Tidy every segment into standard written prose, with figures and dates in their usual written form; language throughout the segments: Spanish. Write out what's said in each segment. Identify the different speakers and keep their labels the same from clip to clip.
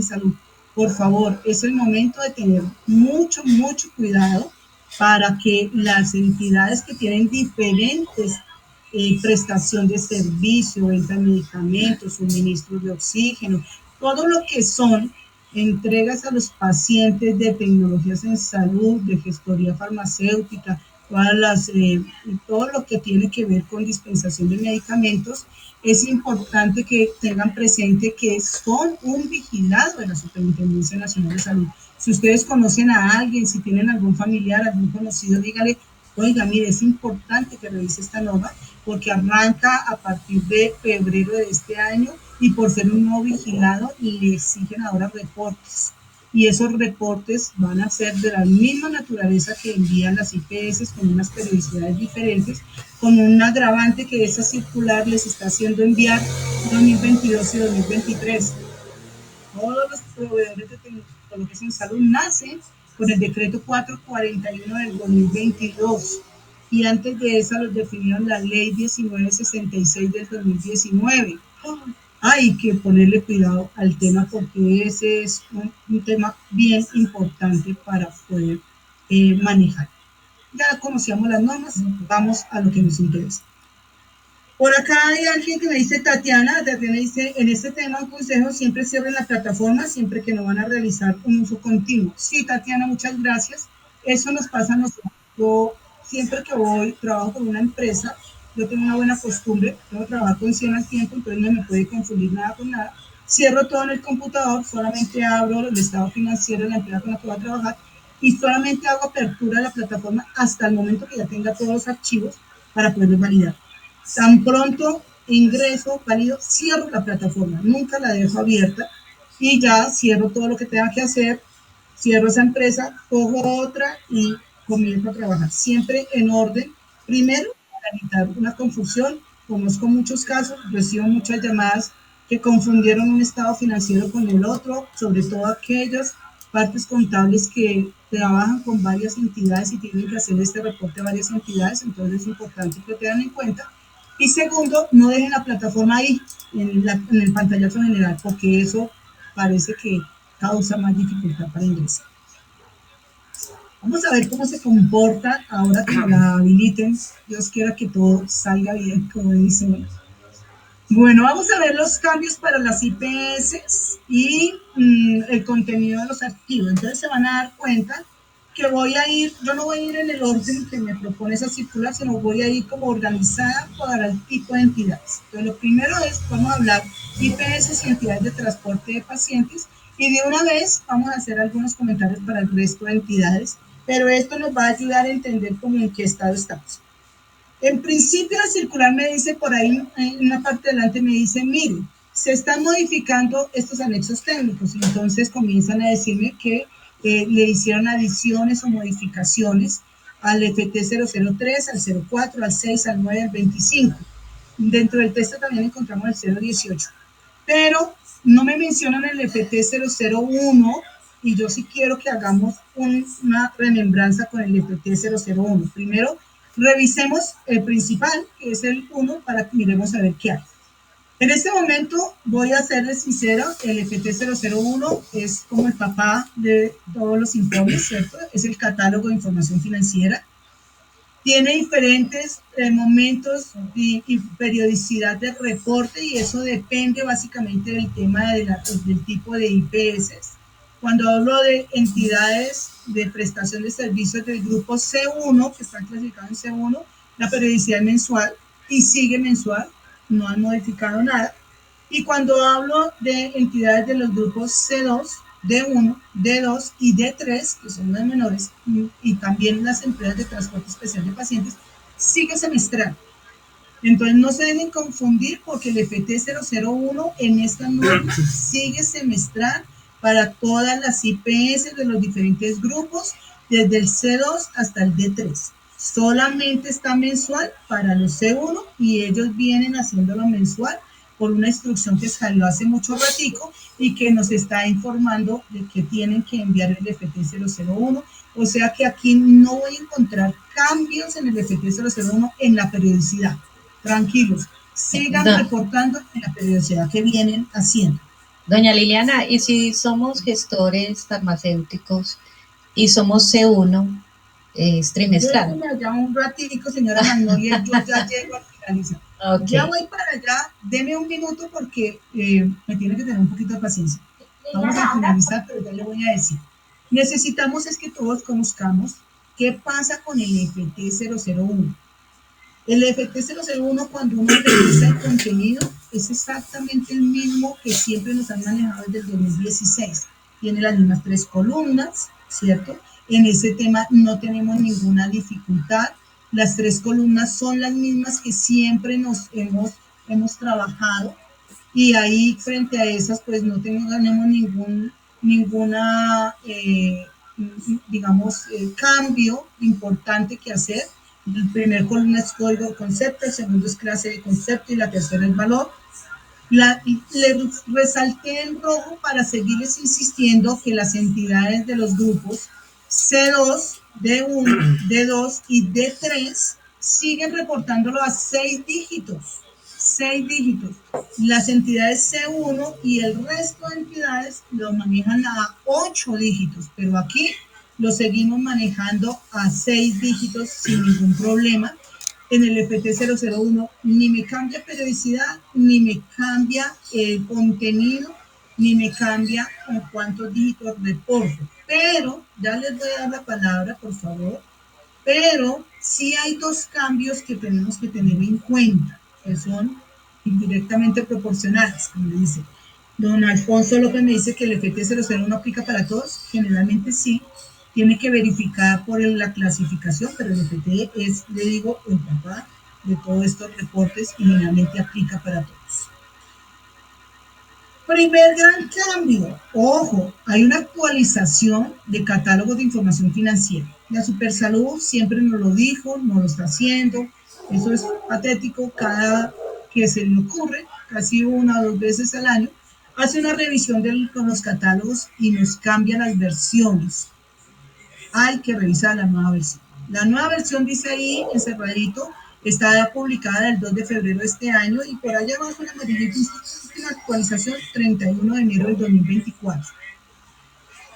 Speaker 1: salud. Por favor, es el momento de tener mucho, mucho cuidado para que las entidades que tienen diferentes prestación de servicio, venta de medicamentos, suministros de oxígeno, todo lo que son entregas a los pacientes de tecnologías en salud, de gestoría farmacéutica, todo lo que tiene que ver con dispensación de medicamentos, es importante que tengan presente que son un vigilado de la Superintendencia Nacional de Salud. Si ustedes conocen a alguien, si tienen algún familiar, algún conocido, dígale, oiga, mire, es importante que revise esta norma porque arranca a partir de febrero de este año y por ser un nuevo vigilado le exigen ahora reportes. Y esos reportes van a ser de la misma naturaleza que envían las IPS con unas periodicidades diferentes, con un agravante que esa circular les está haciendo enviar 2022 y 2023. Todos los proveedores de tecnologías en salud nacen con el decreto 441 del 2022 y antes de esa los definieron la ley 1966 del 2019. Hay que ponerle cuidado al tema porque ese es un tema bien importante para poder manejar. Ya conocíamos las normas, vamos a lo que nos interesa. Por acá hay alguien que me dice, Tatiana dice, en este tema un consejo, siempre cierren la plataforma, siempre que no van a realizar un uso continuo. Sí, Tatiana, muchas gracias. Eso nos pasa a nosotros. Yo siempre que trabajo con una empresa, yo tengo una buena costumbre, tengo que trabajar con 100 al tiempo, entonces no me puede confundir nada con nada. Cierro todo en el computador, solamente abro el estado financiero de la empresa con la que voy a trabajar y solamente hago apertura de la plataforma hasta el momento que ya tenga todos los archivos para poderlos validar. Tan pronto ingreso, valido, cierro la plataforma, nunca la dejo abierta y ya cierro todo lo que tenga que hacer, cierro esa empresa, cojo otra y comienzo a trabajar. Siempre en orden, primero para evitar una confusión. Conozco muchos casos, recibo muchas llamadas que confundieron un estado financiero con el otro, sobre todo aquellas partes contables que trabajan con varias entidades y tienen que hacer este reporte a varias entidades, entonces es importante que lo tengan en cuenta. Y segundo, no dejen la plataforma ahí, en el pantallazo general, porque eso parece que causa más dificultad para ingresar. Vamos a ver cómo se comporta ahora que la habiliten. Dios quiera que todo salga bien, como dicen. Bueno, vamos a ver los cambios para las IPS y el contenido de los archivos. Entonces se van a dar cuenta que yo no voy a ir en el orden que me propone esa circular, sino voy a ir como organizada para el tipo de entidades. Entonces lo primero es, vamos a hablar IPS y entidades de transporte de pacientes, y de una vez vamos a hacer algunos comentarios para el resto de entidades, pero esto nos va a ayudar a entender cómo en qué estado estamos. En principio la circular me dice por ahí, en una parte delante me dice, mire, se están modificando estos anexos técnicos, y entonces comienzan a decirme que le hicieron adiciones o modificaciones al FT003, al 04, al 6, al 9, al 25. Dentro del texto también encontramos el 018, pero no me mencionan el FT001 y yo sí quiero que hagamos una remembranza con el FT001. Primero, revisemos el principal, que es el 1, para que miremos a ver qué hay. En este momento, voy a serles sincero, el FT001 es como el papá de todos los informes, ¿cierto? Es el catálogo de información financiera. Tiene diferentes momentos y periodicidad de reporte, y eso depende básicamente del tema del tipo de IPS. Cuando hablo de entidades de prestación de servicios del grupo C1, que están clasificados en C1, la periodicidad es mensual y sigue mensual, no han modificado nada. Y cuando hablo de entidades de los grupos C2, D1, D2 y D3, que son las menores, y también las empresas de transporte especial de pacientes, sigue semestral. Entonces no se deben confundir porque el FT001 en esta norma sigue semestral para todas las IPS de los diferentes grupos, desde el C2 hasta el D3. Solamente está mensual para los C1 y ellos vienen haciéndolo mensual por una instrucción que salió hace mucho ratico y que nos está informando de que tienen que enviar el FT001. O sea que aquí no voy a encontrar cambios en el FT001 en la periodicidad. Tranquilos, sigan reportando en la periodicidad que vienen haciendo.
Speaker 2: Doña Liliana, ¿y si somos gestores farmacéuticos y somos C1, es trimestral?
Speaker 1: Déjeme allá un ratico, señora Magnolia, yo ya llego a finalizar.
Speaker 2: Ok,
Speaker 1: Ya voy para allá, deme un minuto porque me tiene que tener un poquito de paciencia. Vamos a finalizar, pero ya le voy a decir. Necesitamos es que todos conozcamos qué pasa con el FT001. El FT001, cuando uno revisa el contenido, es exactamente el mismo que siempre nos han manejado desde el 2016. Tiene las mismas tres columnas, ¿cierto? En ese tema no tenemos ninguna dificultad. Las tres columnas son las mismas que siempre nos hemos trabajado y ahí frente a esas pues no tenemos ninguna, digamos, cambio importante que hacer. El primer columna es código de concepto, el segundo es clase de concepto y la tercera es valor. Le resalté en rojo para seguirles insistiendo que las entidades de los grupos C2, D1, D2 y D3 siguen reportándolo a 6 dígitos. 6 dígitos. Las entidades C1 y el resto de entidades lo manejan a 8 dígitos, pero aquí lo seguimos manejando a 6 dígitos sin ningún problema. En el FT001 ni me cambia periodicidad, ni me cambia el contenido, ni me cambia con cuántos dígitos reporto. Pero, ya les voy a dar la palabra, por favor, pero sí hay dos cambios que tenemos que tener en cuenta, que son indirectamente proporcionales, como le dice. Don Alfonso López me dice que el FT001 aplica para todos, generalmente sí, tiene que verificar por la clasificación, pero el FT es, le digo, el papá de todos estos reportes y generalmente aplica para todos. Primer gran cambio, ojo, hay una actualización de catálogos de información financiera. La Supersalud siempre nos lo dijo, no lo está haciendo, eso es patético, cada que se le ocurre, casi una o dos veces al año, hace una revisión de los catálogos y nos cambia las versiones. Hay que revisar la nueva versión. La nueva versión dice ahí, encerradito, está publicada el 2 de febrero de este año y por allá abajo en amarillito una actualización 31 de enero del 2024.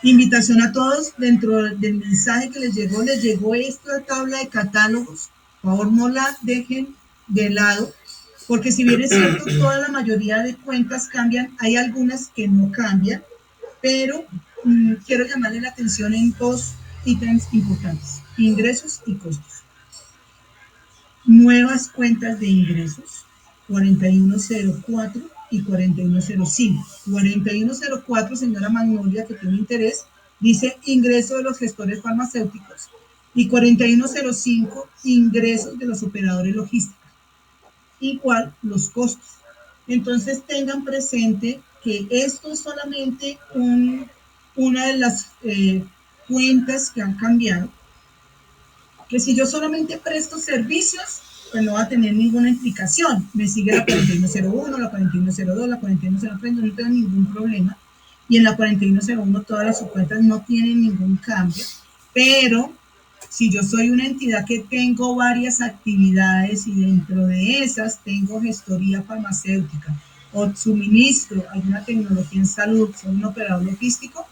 Speaker 1: Invitación a todos, dentro del mensaje que les llegó esta tabla de catálogos. Por favor, no la dejen de lado, porque si bien es cierto, toda la mayoría de cuentas cambian, hay algunas que no cambian, pero quiero llamarle la atención en dos ítems importantes, ingresos y costos. Nuevas cuentas de ingresos, 4104 y 4105. 4104, señora Magnolia, que tiene interés, dice ingreso de los gestores farmacéuticos y 4105, ingresos de los operadores logísticos. Igual los costos. Entonces tengan presente que esto es solamente una de las cuentas que han cambiado, que si yo solamente presto servicios, pues no va a tener ninguna implicación. Me sigue la 4101, la 4102, la 4103, no tengo ningún problema. Y en la 4101 todas las subcuentas no tienen ningún cambio, pero si yo soy una entidad que tengo varias actividades y dentro de esas tengo gestoría farmacéutica o suministro alguna tecnología en salud, soy un operador logístico,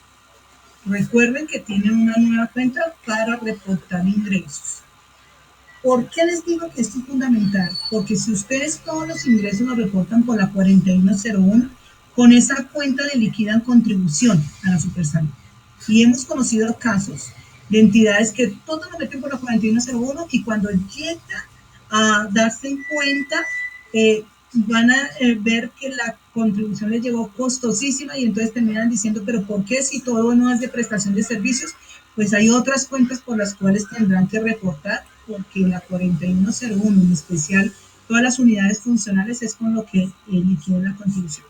Speaker 1: recuerden que tienen una nueva cuenta para reportar ingresos. ¿Por qué les digo que esto es fundamental? Porque si ustedes todos los ingresos los reportan por la 4101, con esa cuenta le liquidan contribución a la Supersalud. Y hemos conocido casos de entidades que todo lo meten por la 4101 y cuando llega a darse en cuenta, van a ver que la contribución les llegó costosísima y entonces terminan diciendo, pero ¿por qué si todo no es de prestación de servicios? Pues hay otras cuentas por las cuales tendrán que reportar, porque la 4101 en especial, todas las unidades funcionales es con lo que liquidan la contribución.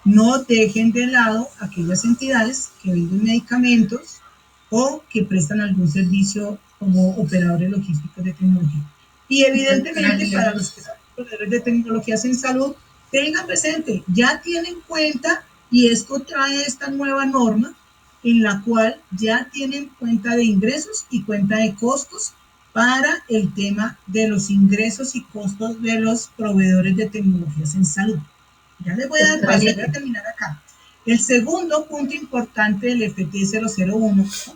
Speaker 1: No dejen de lado aquellas entidades que venden medicamentos o que prestan algún servicio como operadores logísticos de tecnología. Y evidentemente para los que son operadores de tecnologías en salud, tengan presente, ya tienen cuenta y esto trae esta nueva norma en la cual ya tienen cuenta de ingresos y cuenta de costos para el tema de los ingresos y costos de los proveedores de tecnologías en salud. Ya les voy a dar paso, voy a terminar acá. El segundo punto importante del FT001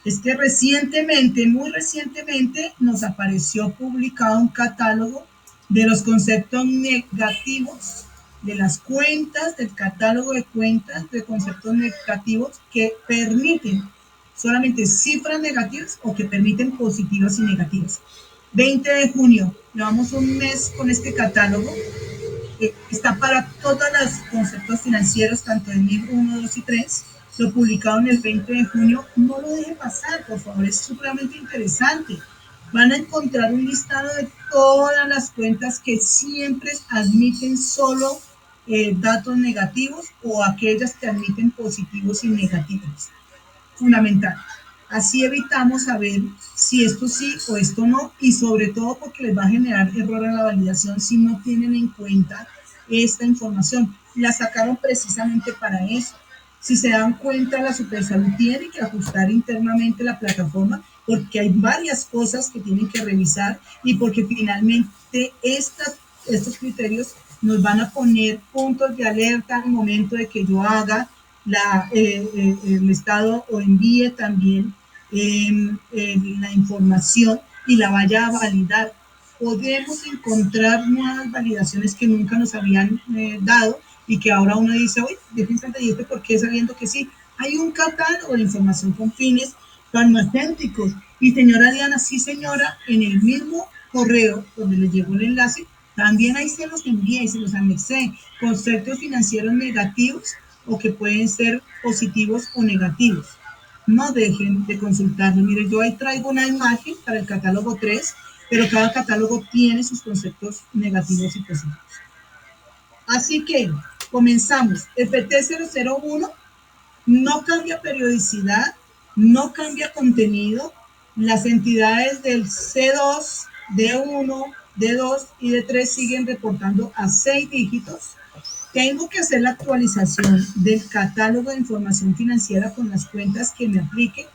Speaker 1: es que recientemente, muy recientemente, nos apareció publicado un catálogo de los conceptos negativos de las cuentas, del catálogo de cuentas de conceptos negativos que permiten solamente cifras negativas o que permiten positivas y negativas. 20 de junio, llevamos un mes con este catálogo. Está para todos los conceptos financieros, tanto en NIF 1, 2 y 3. Lo publicaron el 20 de junio. No lo dejen pasar, por favor, es supremamente interesante. Van a encontrar un listado de todas las cuentas que siempre admiten solo datos negativos o aquellas que admiten positivos y negativos. Fundamental. Así evitamos saber si esto sí o esto no, y sobre todo porque les va a generar error en la validación si no tienen en cuenta esta información. La sacaron precisamente para eso. Si se dan cuenta, la Supersalud tiene que ajustar internamente la plataforma porque hay varias cosas que tienen que revisar y porque finalmente estos criterios nos van a poner puntos de alerta al momento de que yo haga el Estado o envíe también la información y la vaya a validar. Podemos encontrar nuevas validaciones que nunca nos habían dado y que ahora uno dice, oye, déjense de esto, ¿por qué? Sabiendo que sí, hay un catálogo de información con fines farmacéuticos. Y señora Diana, sí señora, en el mismo correo donde les llegó el enlace, también ahí se los envía y se los anexé, conceptos financieros negativos o que pueden ser positivos o negativos. No dejen de consultarlo. Mire, yo ahí traigo una imagen para el catálogo 3, pero cada catálogo tiene sus conceptos negativos y positivos. Así que comenzamos. El PT001 no cambia periodicidad, no cambia contenido. Las entidades del C2, D1, D2 y D3 siguen reportando a 6 dígitos. Tengo que hacer la actualización del catálogo de información financiera con las cuentas que me apliquen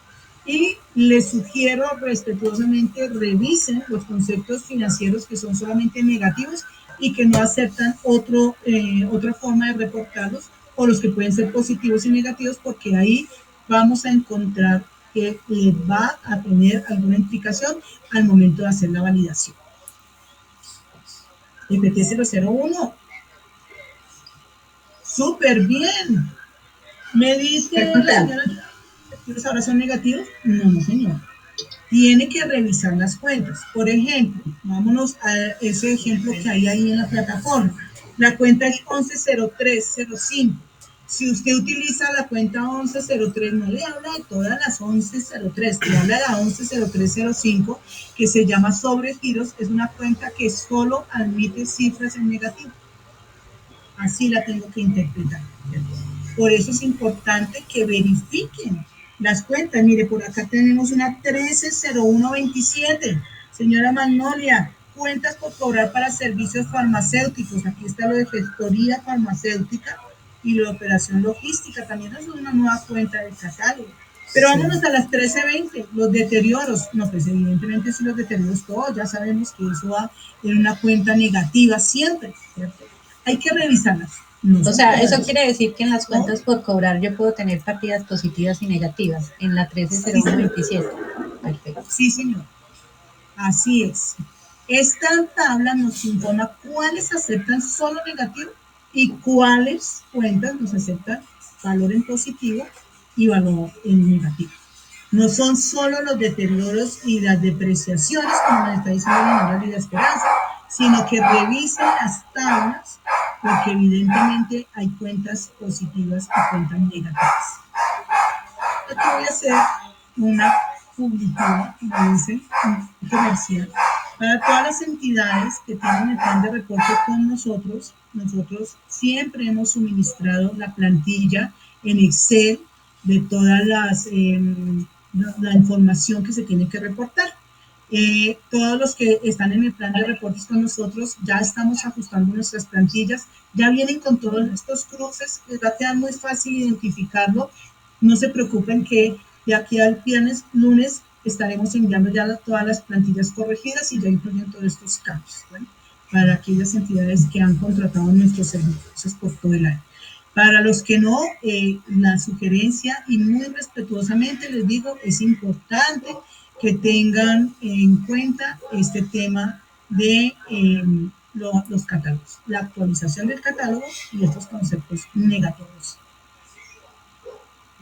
Speaker 1: y les sugiero respetuosamente revisen los conceptos financieros que son solamente negativos y que no aceptan otra forma de reportarlos, o los que pueden ser positivos y negativos, porque ahí vamos a encontrar que les va a tener alguna implicación al momento de hacer la validación. FT001. Súper bien. Me dice la señora, ¿los ahora son negativos? No, no, señor. Tiene que revisar las cuentas. Por ejemplo, vámonos a ese ejemplo que hay ahí en la plataforma. La cuenta es 110305. Si usted utiliza la cuenta 1103, no le habla de todas las 1103, le habla de la 110305, que se llama sobregiros. Es una cuenta que solo admite cifras en negativo. Así la tengo que interpretar. Por eso es importante que verifiquen las cuentas. Mire, por acá tenemos una 130127. Señora Magnolia, cuentas por cobrar para servicios farmacéuticos. Aquí está lo de gestoría farmacéutica y lo de operación logística. También es una nueva cuenta del catálogo. Pero vámonos a las 1320, los deterioros. No, pues evidentemente si los deterioros todos, ya sabemos que eso va en una cuenta negativa siempre, ¿cierto? Hay que revisarlas.
Speaker 2: No, o sea, eso quiere decir que en las cuentas por cobrar yo puedo tener partidas positivas y negativas en la 130127. Perfecto.
Speaker 1: Sí, señor. Así es. Esta tabla nos informa cuáles aceptan solo negativo y cuáles cuentas nos aceptan valor en positivo y valor en negativo. No son solo los deterioros y las depreciaciones, como nos está diciendo la señora Lidia Esperanza, sino que revisen las tablas, porque evidentemente hay cuentas positivas y cuentas negativas. Aquí voy a hacer una publicidad, como dice, un comercial, para todas las entidades que tienen el plan de reporte con nosotros. Nosotros siempre hemos suministrado la plantilla en Excel de todas la información que se tiene que reportar. Todos los que están en el plan de reportes con nosotros ya estamos ajustando nuestras plantillas, ya vienen con todos estos cruces, les va a quedar muy fácil identificarlo. No se preocupen que de aquí al viernes, lunes, estaremos enviando ya todas las plantillas corregidas y ya incluyen todos estos cambios, ¿bueno? Para aquellas entidades que han contratado nuestros servicios por todo el año. Para los que no, la sugerencia, y muy respetuosamente les digo, es importante que tengan en cuenta este tema de los catálogos, la actualización del catálogo y estos conceptos negativos.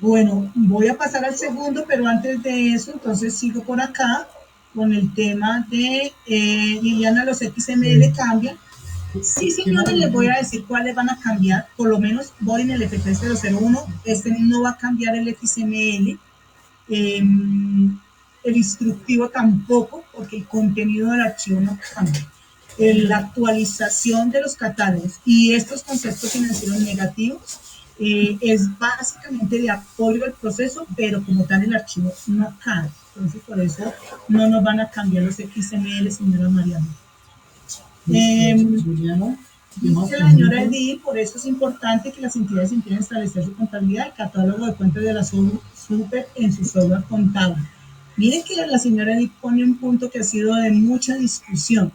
Speaker 1: Bueno, voy a pasar al segundo, pero antes de eso, entonces sigo por acá con el tema de Liliana, los XML cambian. Sí, señores, les voy a decir cuáles van a cambiar. Por lo menos voy en el FT001. Este no va a cambiar el XML. El instructivo tampoco, porque el contenido del archivo no cambia. La actualización de los catálogos y estos conceptos financieros negativos es básicamente de apoyo al proceso, pero como tal el archivo no cambia. Entonces, por eso no nos van a cambiar los XML, señora Mariana. Dice la señora Edith, por eso es importante que las entidades empiecen a establecer su contabilidad, el catálogo de cuentas de la SUPER en su software contable. Miren que la señora Edith pone un punto que ha sido de mucha discusión,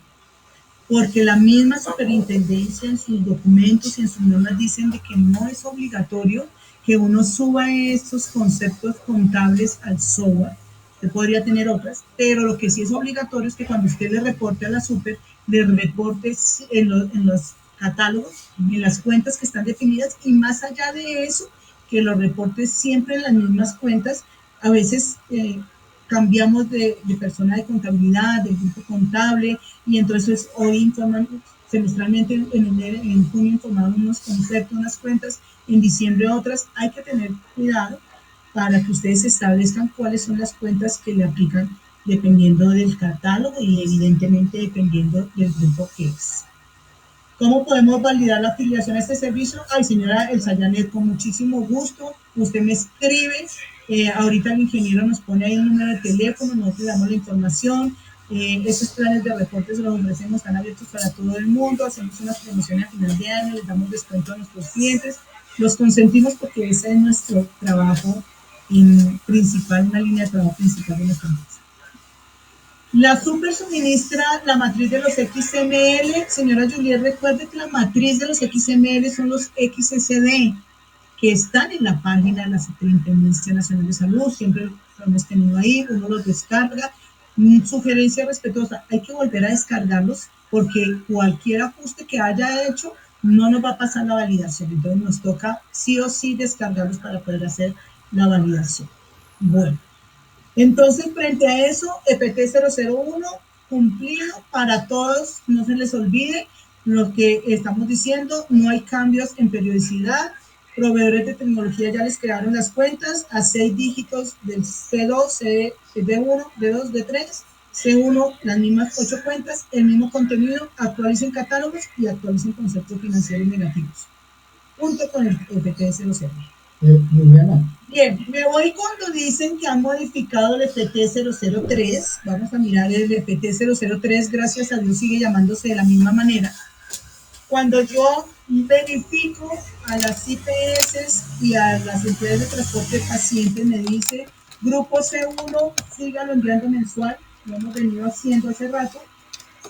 Speaker 1: porque la misma superintendencia en sus documentos y en sus normas dicen de que no es obligatorio que uno suba estos conceptos contables al software. Usted podría tener otras, pero lo que sí es obligatorio es que cuando usted le reporte a la super, le reporte en los catálogos, en las cuentas que están definidas, y más allá de eso, que lo reporte siempre en las mismas cuentas. A veces cambiamos de persona de contabilidad, del grupo contable, y entonces hoy informan semestralmente, en junio informaron unos conceptos, unas cuentas, en diciembre otras. Hay que tener cuidado para que ustedes establezcan cuáles son las cuentas que le aplican dependiendo del catálogo y evidentemente dependiendo del grupo que es. ¿Cómo podemos validar la afiliación a este servicio? Ay, señora Elsa Janet, con muchísimo gusto. Usted me escribe. Ahorita el ingeniero nos pone ahí el número de teléfono, nosotros le damos la información. Esos planes de reportes los ofrecemos, están abiertos para todo el mundo. Hacemos unas promociones a final de año, les damos descuento a nuestros clientes. Los consentimos porque ese es nuestro trabajo principal, una línea de trabajo principal de nuestra empresa. La super suministra la matriz de los XML. Señora Juliet, recuerde que la matriz de los XML son los XSD, que están en la página de la Superintendencia Nacional de Salud. Siempre lo hemos tenido ahí, uno los descarga. Sugerencia respetuosa, hay que volver a descargarlos porque cualquier ajuste que haya hecho no nos va a pasar la validación. Entonces nos toca sí o sí descargarlos para poder hacer la validación. Bueno. Entonces, frente a eso, EPT001 cumplido para todos, no se les olvide lo que estamos diciendo, no hay cambios en periodicidad, proveedores de tecnología ya les crearon las cuentas a 6 dígitos del C2, D1, D2, D3, C1, las mismas 8 cuentas, el mismo contenido, actualicen catálogos y actualicen conceptos financieros negativos. Punto con el EPT00. Bien, me voy cuando dicen que han modificado el FT003. Vamos a mirar el FT003, gracias a Dios sigue llamándose de la misma manera. Cuando yo verifico a las IPS y a las entidades de transporte de pacientes, me dice grupo C1, sígalo enviando mensual, lo hemos venido haciendo hace rato.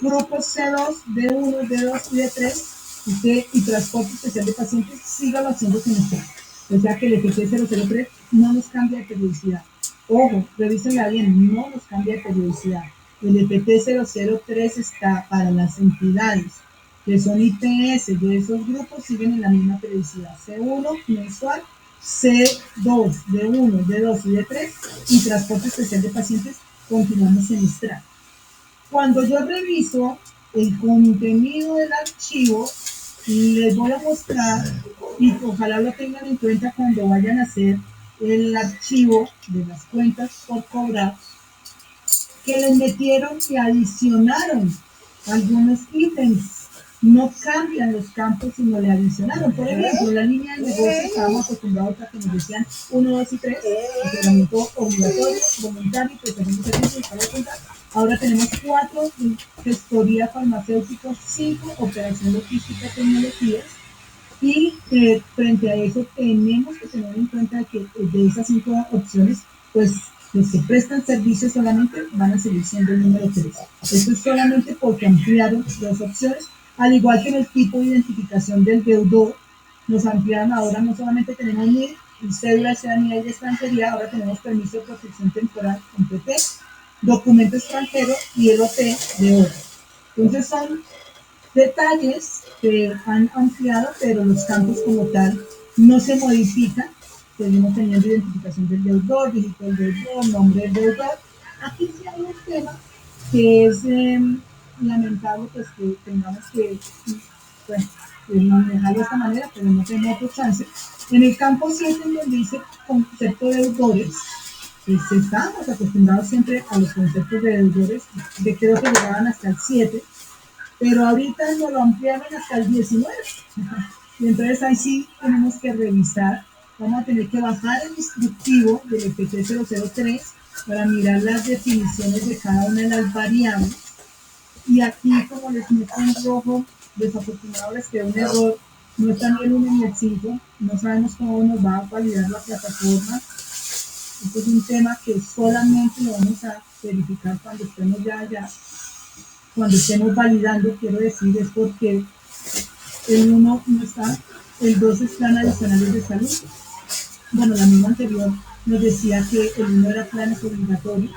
Speaker 1: Grupo C2, D1, D2 y D3, y transporte especial de pacientes, sígalo haciendo semestral. O sea que el FT003 no nos cambia de periodicidad. Ojo, revísenla bien, no nos cambia de periodicidad. El FT003 está para las entidades que son IPS de esos grupos, siguen en la misma periodicidad. C1 mensual, C2, D1, D2 y D3, y transporte especial de pacientes continuamos semestral. Cuando yo reviso el contenido del archivo, les voy a mostrar, y ojalá lo tengan en cuenta cuando vayan a hacer el archivo de las cuentas por cobrar, que les metieron y adicionaron algunos ítems. No cambian los campos, sino le adicionaron. Por ejemplo, la línea de negocio estábamos acostumbrados a que nos decían 1, 2 y 3, entrenamiento obligatorio, voluntario, prestación de servicios, para contar. Ahora tenemos 4, gestoría farmacéutica, 5, operación logística, tecnologías. Y frente a eso tenemos que tener en cuenta que de esas 5 opciones, pues los que prestan servicios solamente van a seguir siendo el número 3. Esto es solamente porque ampliaron 2 opciones, al igual que en el tipo de identificación del deudor, nos ampliaron ahora, no solamente tenemos NID, cédula de ciudadanía y de extranjería, ahora tenemos permiso de protección temporal con PP, documento extranjero y el OT de oro. Entonces son detalles que han ampliado, pero los campos como tal no se modifican. Seguimos teniendo identificación del deudor, dígito del deudor, nombre del deudor. Aquí sí hay un tema que es lamentable, pues que tengamos que, bueno, manejarlo de esta manera, pero no tenemos otro chance. En el campo 7, en donde dice concepto de deudores, pues estamos acostumbrados siempre a los conceptos de deudores, de creo que llegaban hasta el 7, pero ahorita nos lo ampliaron hasta el 19. Y entonces ahí sí tenemos que revisar, vamos a tener que bajar el instructivo del EPT 003 para mirar las definiciones de cada una de las variables. Y aquí, como les meto en rojo, desafortunadamente les queda un error, no está ni el 1 ni el 5, no sabemos cómo nos va a validar la plataforma. Este es un tema que solamente lo vamos a verificar cuando estemos ya allá. Cuando estemos validando, quiero decir, es porque el 1 no está, el 2 están adicionales de salud. Bueno, la misma anterior nos decía que el 1 era planes obligatorios,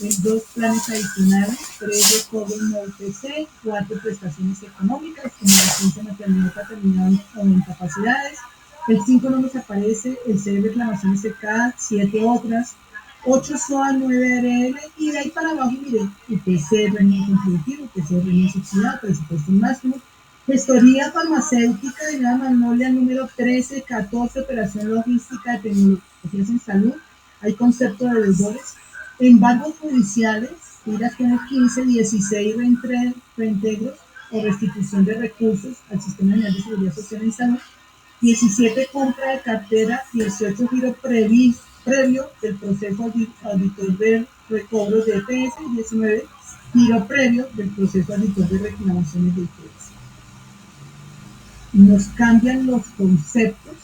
Speaker 1: el 2 planes adicionales, 3 de cobro no UPC, 4 prestaciones económicas, como licencia, maternidad, paternidad o incapacidades, el 5 no nos aparece, el 6 reclamación SK, 7 otras, 8 SOA, 9 ARL, y de ahí para abajo, mire, UPC, régimen contributivo, UPC, régimen subsidiado, presupuesto máximo, gestoría farmacéutica de la Magnolia número 13, 14, operación logística de tecnologías en salud, hay concepto de deudores, embargos judiciales, tiras con el 15, 16 reintegros o restitución de recursos al Sistema Nacional de Seguridad Social en Salud, 17 compra de cartera, 18 giro previo del proceso auditor de recobros de EPS, y 19 giro previo del proceso auditor de reclamaciones de EPS. Nos cambian los conceptos,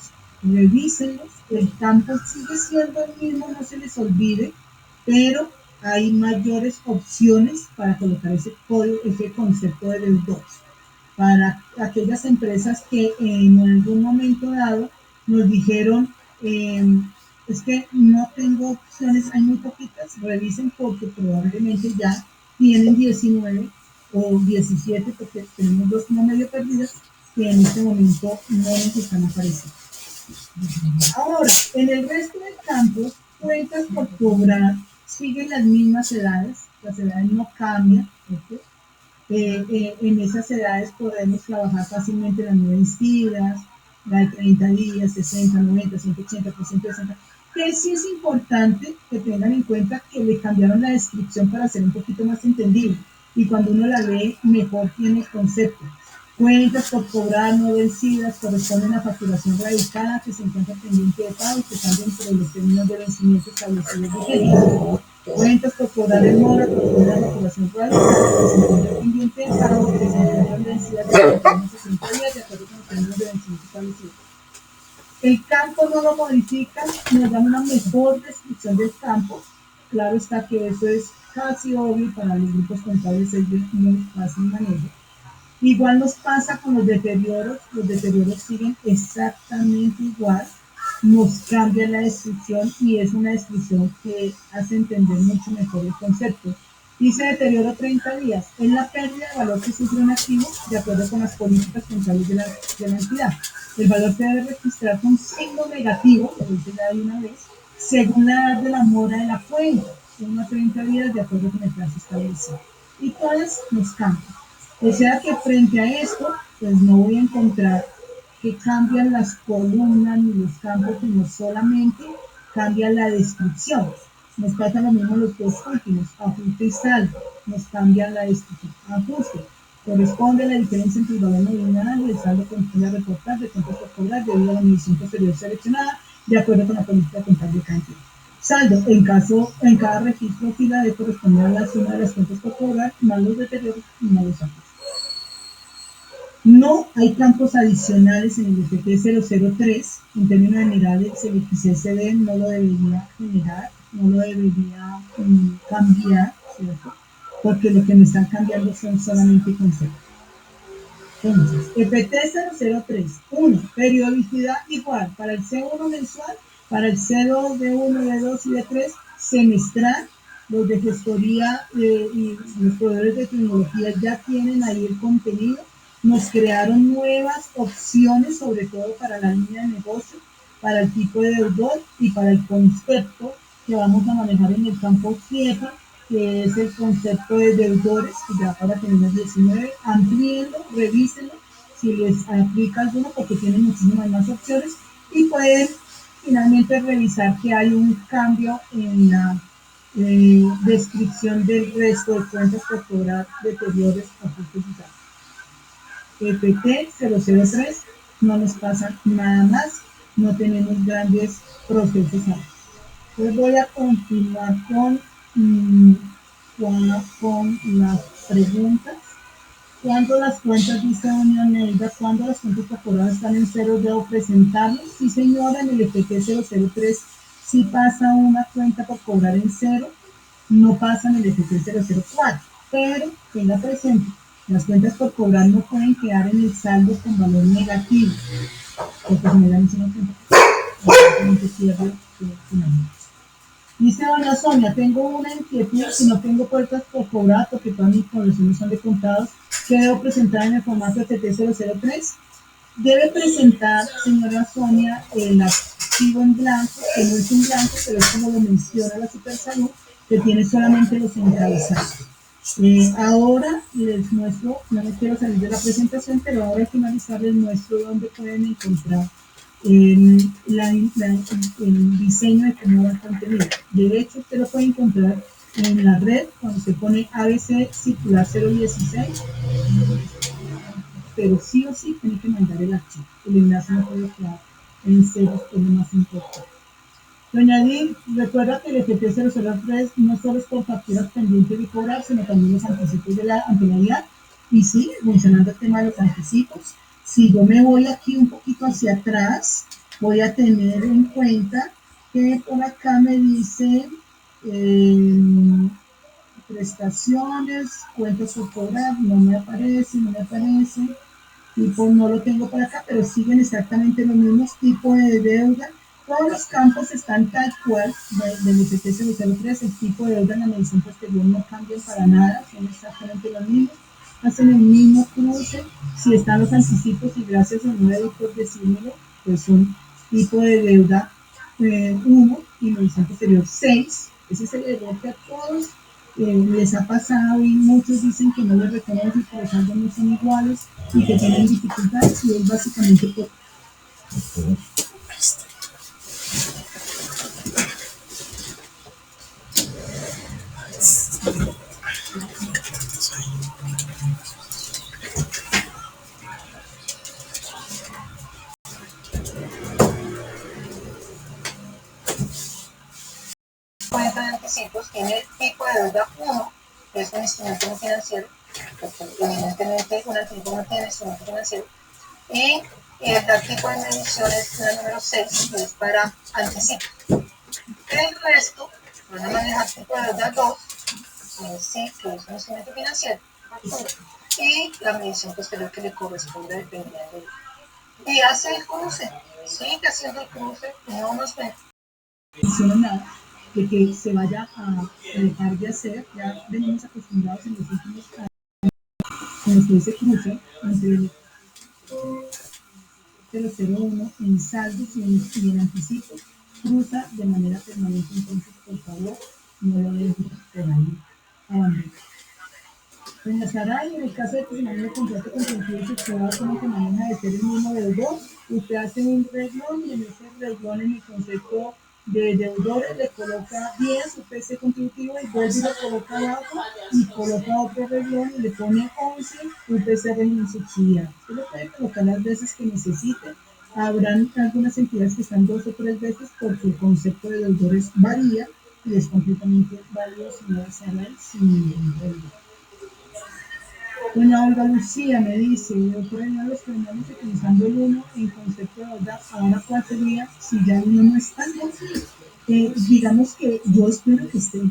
Speaker 1: revísenlos, el campo sigue siendo el mismo, no se les olvide, pero hay mayores opciones para colocar ese código, ese concepto de deudores. Para aquellas empresas que en algún momento dado nos dijeron, es que no tengo opciones, hay muy poquitas, revisen porque probablemente ya tienen 19 o 17, porque tenemos dos como medio perdidas, que en este momento no nos están apareciendo. Ahora, en el resto del campo, cuentas por cobrar siguen las mismas edades, las edades no cambian, ¿okay? En esas edades podemos trabajar fácilmente las no vencidas, la de 30 días, 60, 90, 180, 360. Que sí es importante que tengan en cuenta que le cambiaron la descripción para ser un poquito más entendible. Y cuando uno la lee, mejor tiene el concepto. Cuentas por cobrar no vencidas corresponden a facturación radicada que se encuentra pendiente de pago y que están dentro de los términos de vencimiento establecidos vigentes. Cuentas por cobrar en mora corresponden a facturación radicada que se encuentra pendiente de pago y que se encuentran vencidas de 60 días de acuerdo con los términos de vencimiento establecidos. El campo no lo modifican, nos dan una mejor descripción del campo. Claro está que eso es casi obvio para los grupos contables, es de muy fácil manejo. Igual nos pasa con los deterioros siguen exactamente igual, nos cambia la descripción y es una descripción que hace entender mucho mejor el concepto. Dice deterioro 30 días, es la pérdida de valor que sufre un activo de acuerdo con las políticas contables de la entidad. El valor se debe registrar con signo negativo, lo dice ya de una vez, según la edad de la mora de la cuenta, 1 a 30 días de acuerdo con el plazo establecido. Y todas nos cambian. O sea que frente a esto, pues no voy a encontrar que cambian las columnas ni los campos, sino solamente cambia la descripción. Nos pasa lo mismo los dos últimos, ajuste y saldo, nos cambian la descripción. Ajuste, corresponde a la diferencia entre el valor nominal y el saldo corresponde a reportar de cuentas por cobrar debido a la medición posterior seleccionada de acuerdo con la política contable de cantidad. Saldo, en cada registro fila de corresponder a la suma de las cuentas por cobrar, más los deterioros y más los ajustes. No hay campos adicionales en el EPT 003, en términos generales el XSD no lo debería generar, no lo debería cambiar, ¿cierto? Porque lo que me están cambiando son solamente conceptos. Entonces, FT003, 1, periodicidad igual para el C1 mensual, para el C2, D1, D2 y D3 semestral. Los de gestoría y los proveedores de tecnología ya tienen ahí el contenido. Nos crearon nuevas opciones, sobre todo para la línea de negocio, para el tipo de deudor y para el concepto que vamos a manejar en el campo 7, que es el concepto de deudores, que ya ahora tenemos 19, amplíenlo, revísenlo, si les aplica alguno, porque tienen muchísimas más opciones, y pueden finalmente revisar que hay un cambio en la descripción del resto de cuentas por cobrar deteriores ajustes y gastos. FT003, no nos pasa nada más, no tenemos grandes procesos ahí. Entonces voy a continuar con las preguntas. ¿Cuándo las cuentas, dice doña Neida, cuándo las cuentas por cobrar están en cero, debo presentarlas? Sí, señora, en el FT003 sí pasa una cuenta por cobrar en cero, no pasa en el FT004, pero tenga presente, las cuentas por cobrar no pueden quedar en el saldo con valor negativo, porque generalmente una cuenta pierde finalmente. Dice doña Sonia, tengo una inquietud, si no tengo puertas por cobrar porque todas mis conversiones son de contados, ¿qué debo presentar en el formato FT003? Debe presentar, señora Sonia, el activo en blanco, que no es en blanco, pero es como lo menciona la Supersalud, que tiene solamente los encabezados. Ahora les muestro, no me quiero salir de la presentación, pero ahora al finalizar les muestro dónde pueden encontrar el diseño de cómo va el contenido. De hecho, usted lo puede encontrar en la red cuando se pone ABC circular 016, pero sí o sí tiene que mandar el archivo. El enlace no puede quedar en ceros, que es lo más importante. Doña Edith, recuerda que el FT003 no solo es por facturas pendientes de cobrar, sino también los anticipos de la anterioridad. Y sí, mencionando el tema de los anticipos, si yo me voy aquí un poquito hacia atrás, voy a tener en cuenta que por acá me dice prestaciones, cuentas por cobrar, no me aparece, tipo no lo tengo por acá, pero siguen exactamente los mismos tipos de deuda. Todos los campos están tal cual del FT003, el tipo de deuda en la medición posterior no cambia para nada, son exactamente los mismos, hacen el mismo cruce. Si están los anticipos, y gracias a nuevo por decírmelo, pues son tipo de deuda 1 y medición posterior 6. Ese es el error que a todos les ha pasado y muchos dicen que no les reconocen, que los saldos no son iguales y que tienen dificultades, y es básicamente por... Cuenta de anticipos tiene el tipo de deuda 1, que es un instrumento no financiero, porque evidentemente un anticipo no tiene instrumento financiero, y el tipo de medición es la número 6, que es para anticipos. El resto van a manejar tipo de deuda 2, sí, que es un instrumento financiero, y la medición posterior que le corresponde dependiendo de... Y hace el cruce, sigue haciendo el cruce, no nos menciona nada de que se vaya a dejar de hacer. Ya venimos acostumbrados en los últimos años con que ese cruce entre el 001 en saldos y en anticipos cruza de manera permanente. Entonces, por favor, no lo dejen por ahí abandonar. Doña Saray, en el caso de que se maneje el contrato con sentido efectuado, ¿cómo se maneja de ser el mismo deudor? Usted hace un reglón y en ese reglón, en el concepto de deudores, le coloca 10 su PC contributivo y vuelve y lo coloca abajo y coloca otro reglón y le pone 11 UPC régimen subsidiado. Usted lo puede colocar las veces que necesite. Habrán algunas entidades que están 2 o 3 veces porque el concepto de deudores varía y es completamente válido, señora Saray, sin ningún problema. Doña Olga Lucía me dice, doctora, ya los terminamos utilizando el 1 en concepto de verdad, ahora cuál sería si ya el 1 no está. Digamos que yo espero que esté.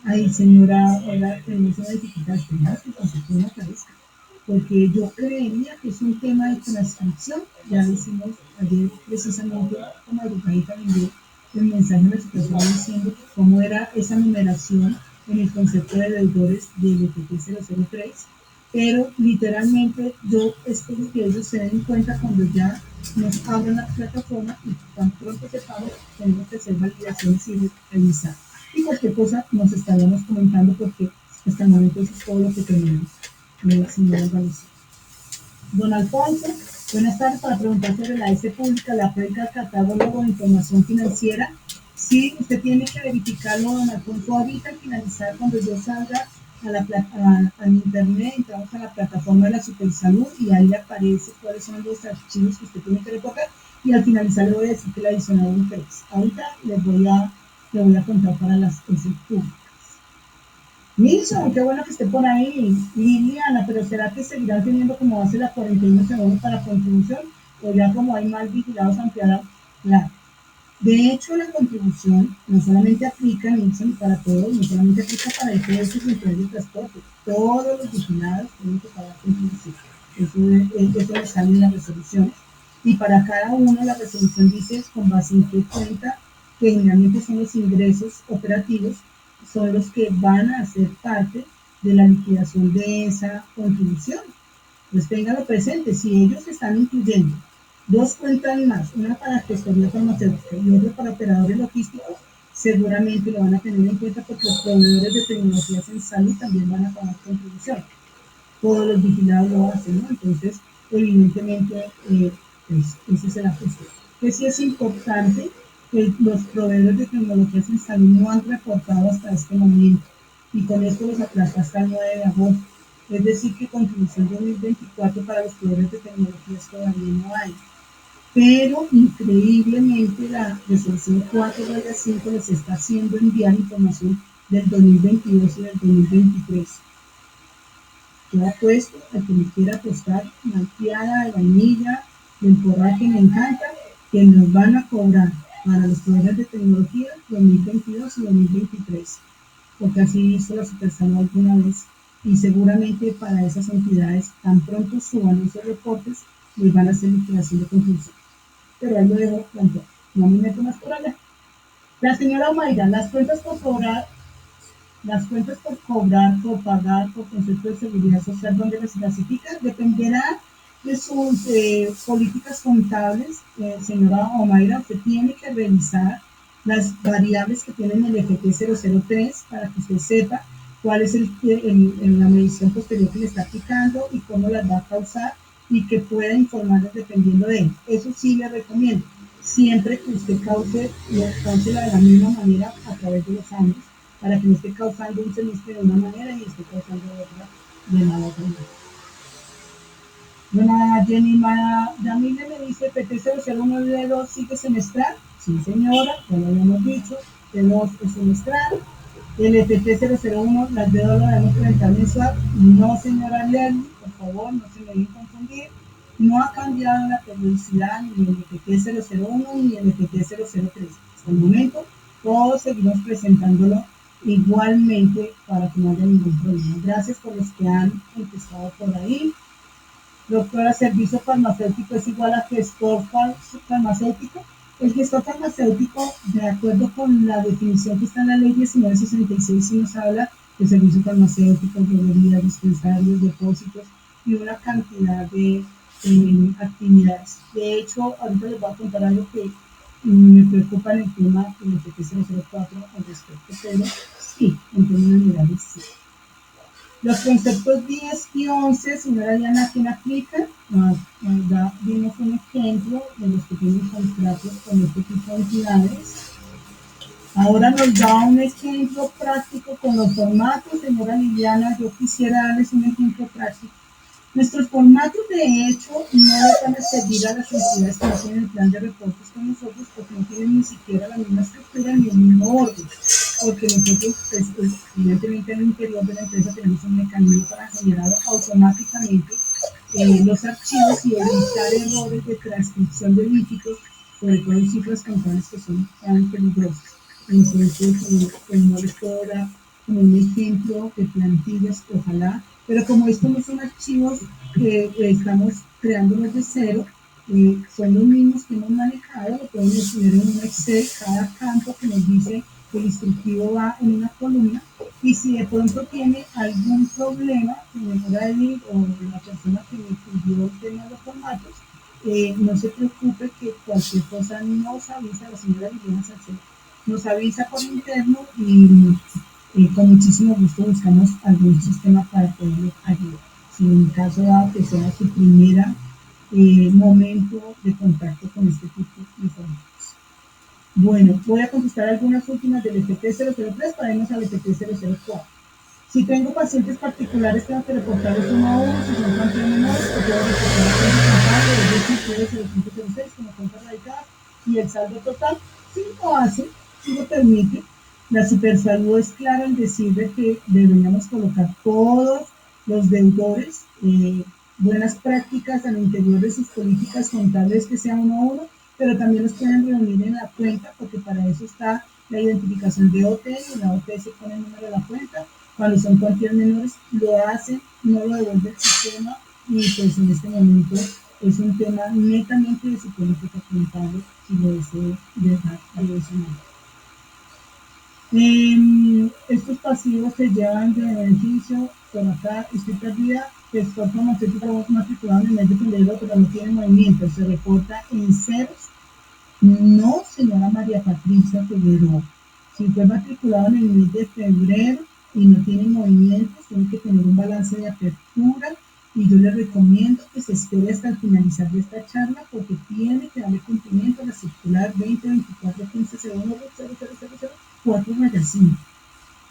Speaker 1: Ay, señora Olga, tenemos una dificultad, esperemos que el concepto no aparezca. porque yo creería que es un tema de transcripción. Ya lo hicimos ayer precisamente, como agrupadita envié el mensaje de la situación diciendo cómo era esa numeración en el concepto de deudores del EPT 003, pero literalmente yo espero que ellos se den cuenta cuando ya nos abran la plataforma y tan pronto sepamos, tenemos que hacer validaciones y revisar. Y cualquier cosa nos estaríamos comentando porque hasta el momento eso es todo lo que tenemos, señora Valencia. Don Alfonso, buenas tardes. Para preguntar sobre la S pública, la prédica catálogo de información financiera. Sí, usted tiene que verificarlo, don Alfonso, ahorita al finalizar, cuando yo salga al internet, entramos a la plataforma de la Supersalud y ahí le aparece cuáles son los archivos que usted tiene que recorrer y al finalizar le voy a decir que la adicional es interés. Ahorita le voy a contar para las S públicas. Nilson, qué bueno que esté por ahí. Liliana, pero ¿será que seguirán teniendo como base la 41 segundos para contribución? O ya como hay más vigilados ampliará la. De hecho, la contribución no solamente aplica, Nilson, para todos, no solamente aplica para el precio y el de transporte. Todos los vigilados tienen que pagar contribución. Eso le sale en las resoluciones. Y para cada uno la resolución dice con base en qué cuenta, que generalmente son los ingresos operativos, son los que van a ser parte de la liquidación de esa contribución. Pues ténganlo presente, si ellos están incluyendo dos cuentas más, una para gestoría farmacéutica y otra para operadores logísticos, seguramente lo van a tener en cuenta porque los proveedores de tecnologías en salud también van a pagar contribución. Todos los vigilados lo hacen, ¿no? Entonces, evidentemente, pues, ese es el ajuste. Que sí es importante que los proveedores de tecnologías en salud no han reportado hasta este momento y con esto los aplasta hasta el 9 de agosto. Es decir, que contribución 2024 para los proveedores de tecnologías todavía no hay. Pero increíblemente la resolución 4/5 les está haciendo enviar información del 2022 y del 2023. Yo apuesto a que me quiera apostar malteada de vainilla, de porral que me encanta, que nos van a cobrar para los proveedores de tecnología 2022 y 2023, porque así hizo la Supersalud alguna vez y seguramente para esas entidades tan pronto suban esos reportes les van a hacer liquidación de contribución. Pero ahí lo dejo planteado, no me meto más por allá. La señora Omaira, las cuentas por cobrar, por pagar, por concepto de seguridad social, donde las clasifica, dependerá de sus políticas contables. Señora Omaira, usted tiene que revisar las variables que tienen el FT 003 para que usted sepa cuál es la medición posterior que le está aplicando y cómo las va a causar y que pueda informarles dependiendo de él. Eso sí le recomiendo, siempre que usted cáusela de la misma manera a través de los años, para que no esté causando un semestre de una manera y esté causando otra de la otra manera. Doña Jenny Yamile me dice, PT 001 de 2 sigue semestral. Sí, señora, ya lo habíamos dicho, D2 es semestral. El FT 001, las de dólar debemos presentar mensual. No, señora Lerny, por favor, no se me deben confundir. No ha cambiado la periodicidad ni el FT 001 ni el FT 003. Hasta el momento, todos seguimos presentándolo igualmente para que no haya ningún problema. Gracias por los que han empezado por ahí. Doctora, servicio farmacéutico es igual a gestor farmacéutico. El gestor farmacéutico, de acuerdo con la definición que está en la ley 1966, sí nos habla de servicio farmacéutico, droguerías, dispensarios, depósitos y una cantidad de actividades. De hecho, ahorita les voy a contar algo que me preocupa en el tema del FT 004 al respecto, pero sí, en términos generales sí. Los conceptos 10 y 11, señora Diana, ¿quién aplica? Ya vimos un ejemplo de los que tienen contratos con este tipo de entidades. Ahora nos da un ejemplo práctico con los formatos, señora Liliana. Yo quisiera darles un ejemplo práctico. Nuestros formatos, de hecho, no van a servir a las entidades que no tienen el plan de reportes con nosotros porque no tienen ni siquiera la misma estructura ni el mismo orden. Porque nosotros, evidentemente, en el interior de la empresa tenemos un mecanismo para generar automáticamente los archivos y evitar errores de transcripción de dígitos, sobre todo en cifras contables que son tan peligrosas. Entonces, no les puedo dar como un ejemplo de plantillas, ojalá Pero como estos no son archivos que estamos creándolos de cero, son los mismos que hemos manejado, lo podemos escribir en un Excel, cada campo que nos dice que el instructivo va en una columna, y si de pronto tiene algún problema, señora Edith o la persona que me pidió el tema de los formatos, no se preocupe que cualquier cosa nos avisa, la señora Liliana Salcedo nos avisa por interno y con muchísimo gusto buscamos algún sistema para poderle ayudar. Si en caso dado que sea su primera momento de contacto con este tipo de formatos. Bueno, voy a contestar algunas últimas del FT003 para irnos al FT004. Si tengo pacientes particulares, tengo que reportarlos uno a uno, si son cantidad menores, o puedo reportar a cuenta contable, es decir, puede ser el 506 como cuenta radicada, y el saldo total, si lo hace, si lo permite. La Supersalud es clara en decirle que deberíamos colocar todos los deudores, buenas prácticas al interior de sus políticas contables que sea uno a uno, pero también los pueden reunir en la cuenta, porque para eso está la identificación de OT, y en la OT se pone el número de la cuenta. Cuando son cuantías menores, lo hacen, no lo devuelve el sistema, y pues en este momento es un tema netamente de su política contable, si lo deseo dejar de esa manera. Estos pasivos se llevan de beneficio, por acá estoy perdida, gestor farmacéutico matriculado en el mes de febrero, pero no tiene movimiento, se reporta en ceros. No, señora María Patricia Figueroa, si fue matriculado en el mes de febrero y no tiene movimientos, tiene que tener un balance de apertura, y yo le recomiendo que se espere hasta el finalizar de esta charla, porque tiene que darle cumplimiento a la circular 2024-1501-00004-5.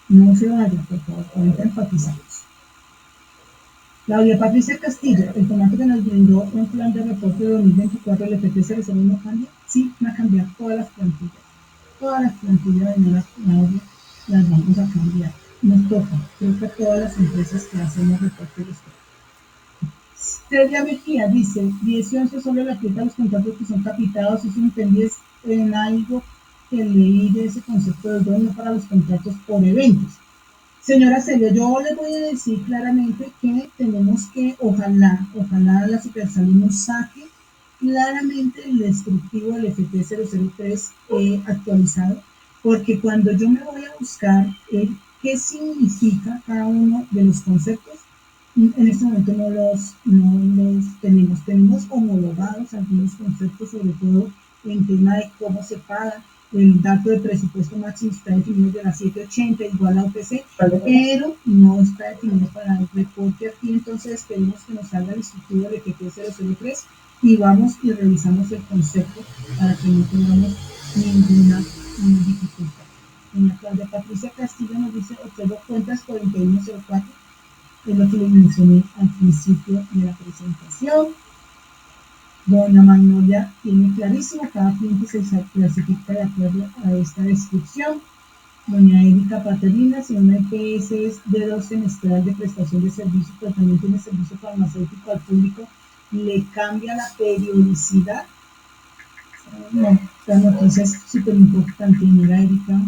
Speaker 1: No se vaya, por favor, ahorita enfatizamos. Claudia Patricia Castillo, el formato que nos brindó un plan de reporte de 2024 del FT00 no cambia. Sí, va a cambiar todas las plantillas. Todas las plantillas de la Claudia las vamos a cambiar. Nos toca, creo que a todas las empresas que hacemos reporte de esto. Celia Mejía dice, 10 y 11 solo le aplica a los contratos que son capitados, y eso entendí en algo que leí de ese concepto de dueño para los contratos por eventos. Señora Celia, yo les voy a decir claramente que tenemos que, ojalá la Supersalud nos saque claramente el descriptivo del FT003 actualizado, porque cuando yo me voy a buscar qué significa cada uno de los conceptos, en este momento no los tenemos homologados algunos conceptos, sobre todo en tema de cómo se paga. El dato de presupuesto máximo está definido de la 780 igual a OPC, pero no está definido para el reporte aquí. Entonces pedimos que nos salga el instructivo del FT003 y vamos y revisamos el concepto para que no tengamos ninguna dificultad. Doña Claudia Patricia Castillo nos dice, observo cuentas 4104, es lo que les mencioné al principio de la presentación. Doña Magnolia tiene clarísimo, cada cliente se clasifica de acuerdo a esta descripción. Doña Erika Paterina, si una EPS es de 2 semestral de prestación de servicios, pero también tiene servicio farmacéutico al público, ¿le cambia la periodicidad? No, la noticia es súper importante, señora Erika.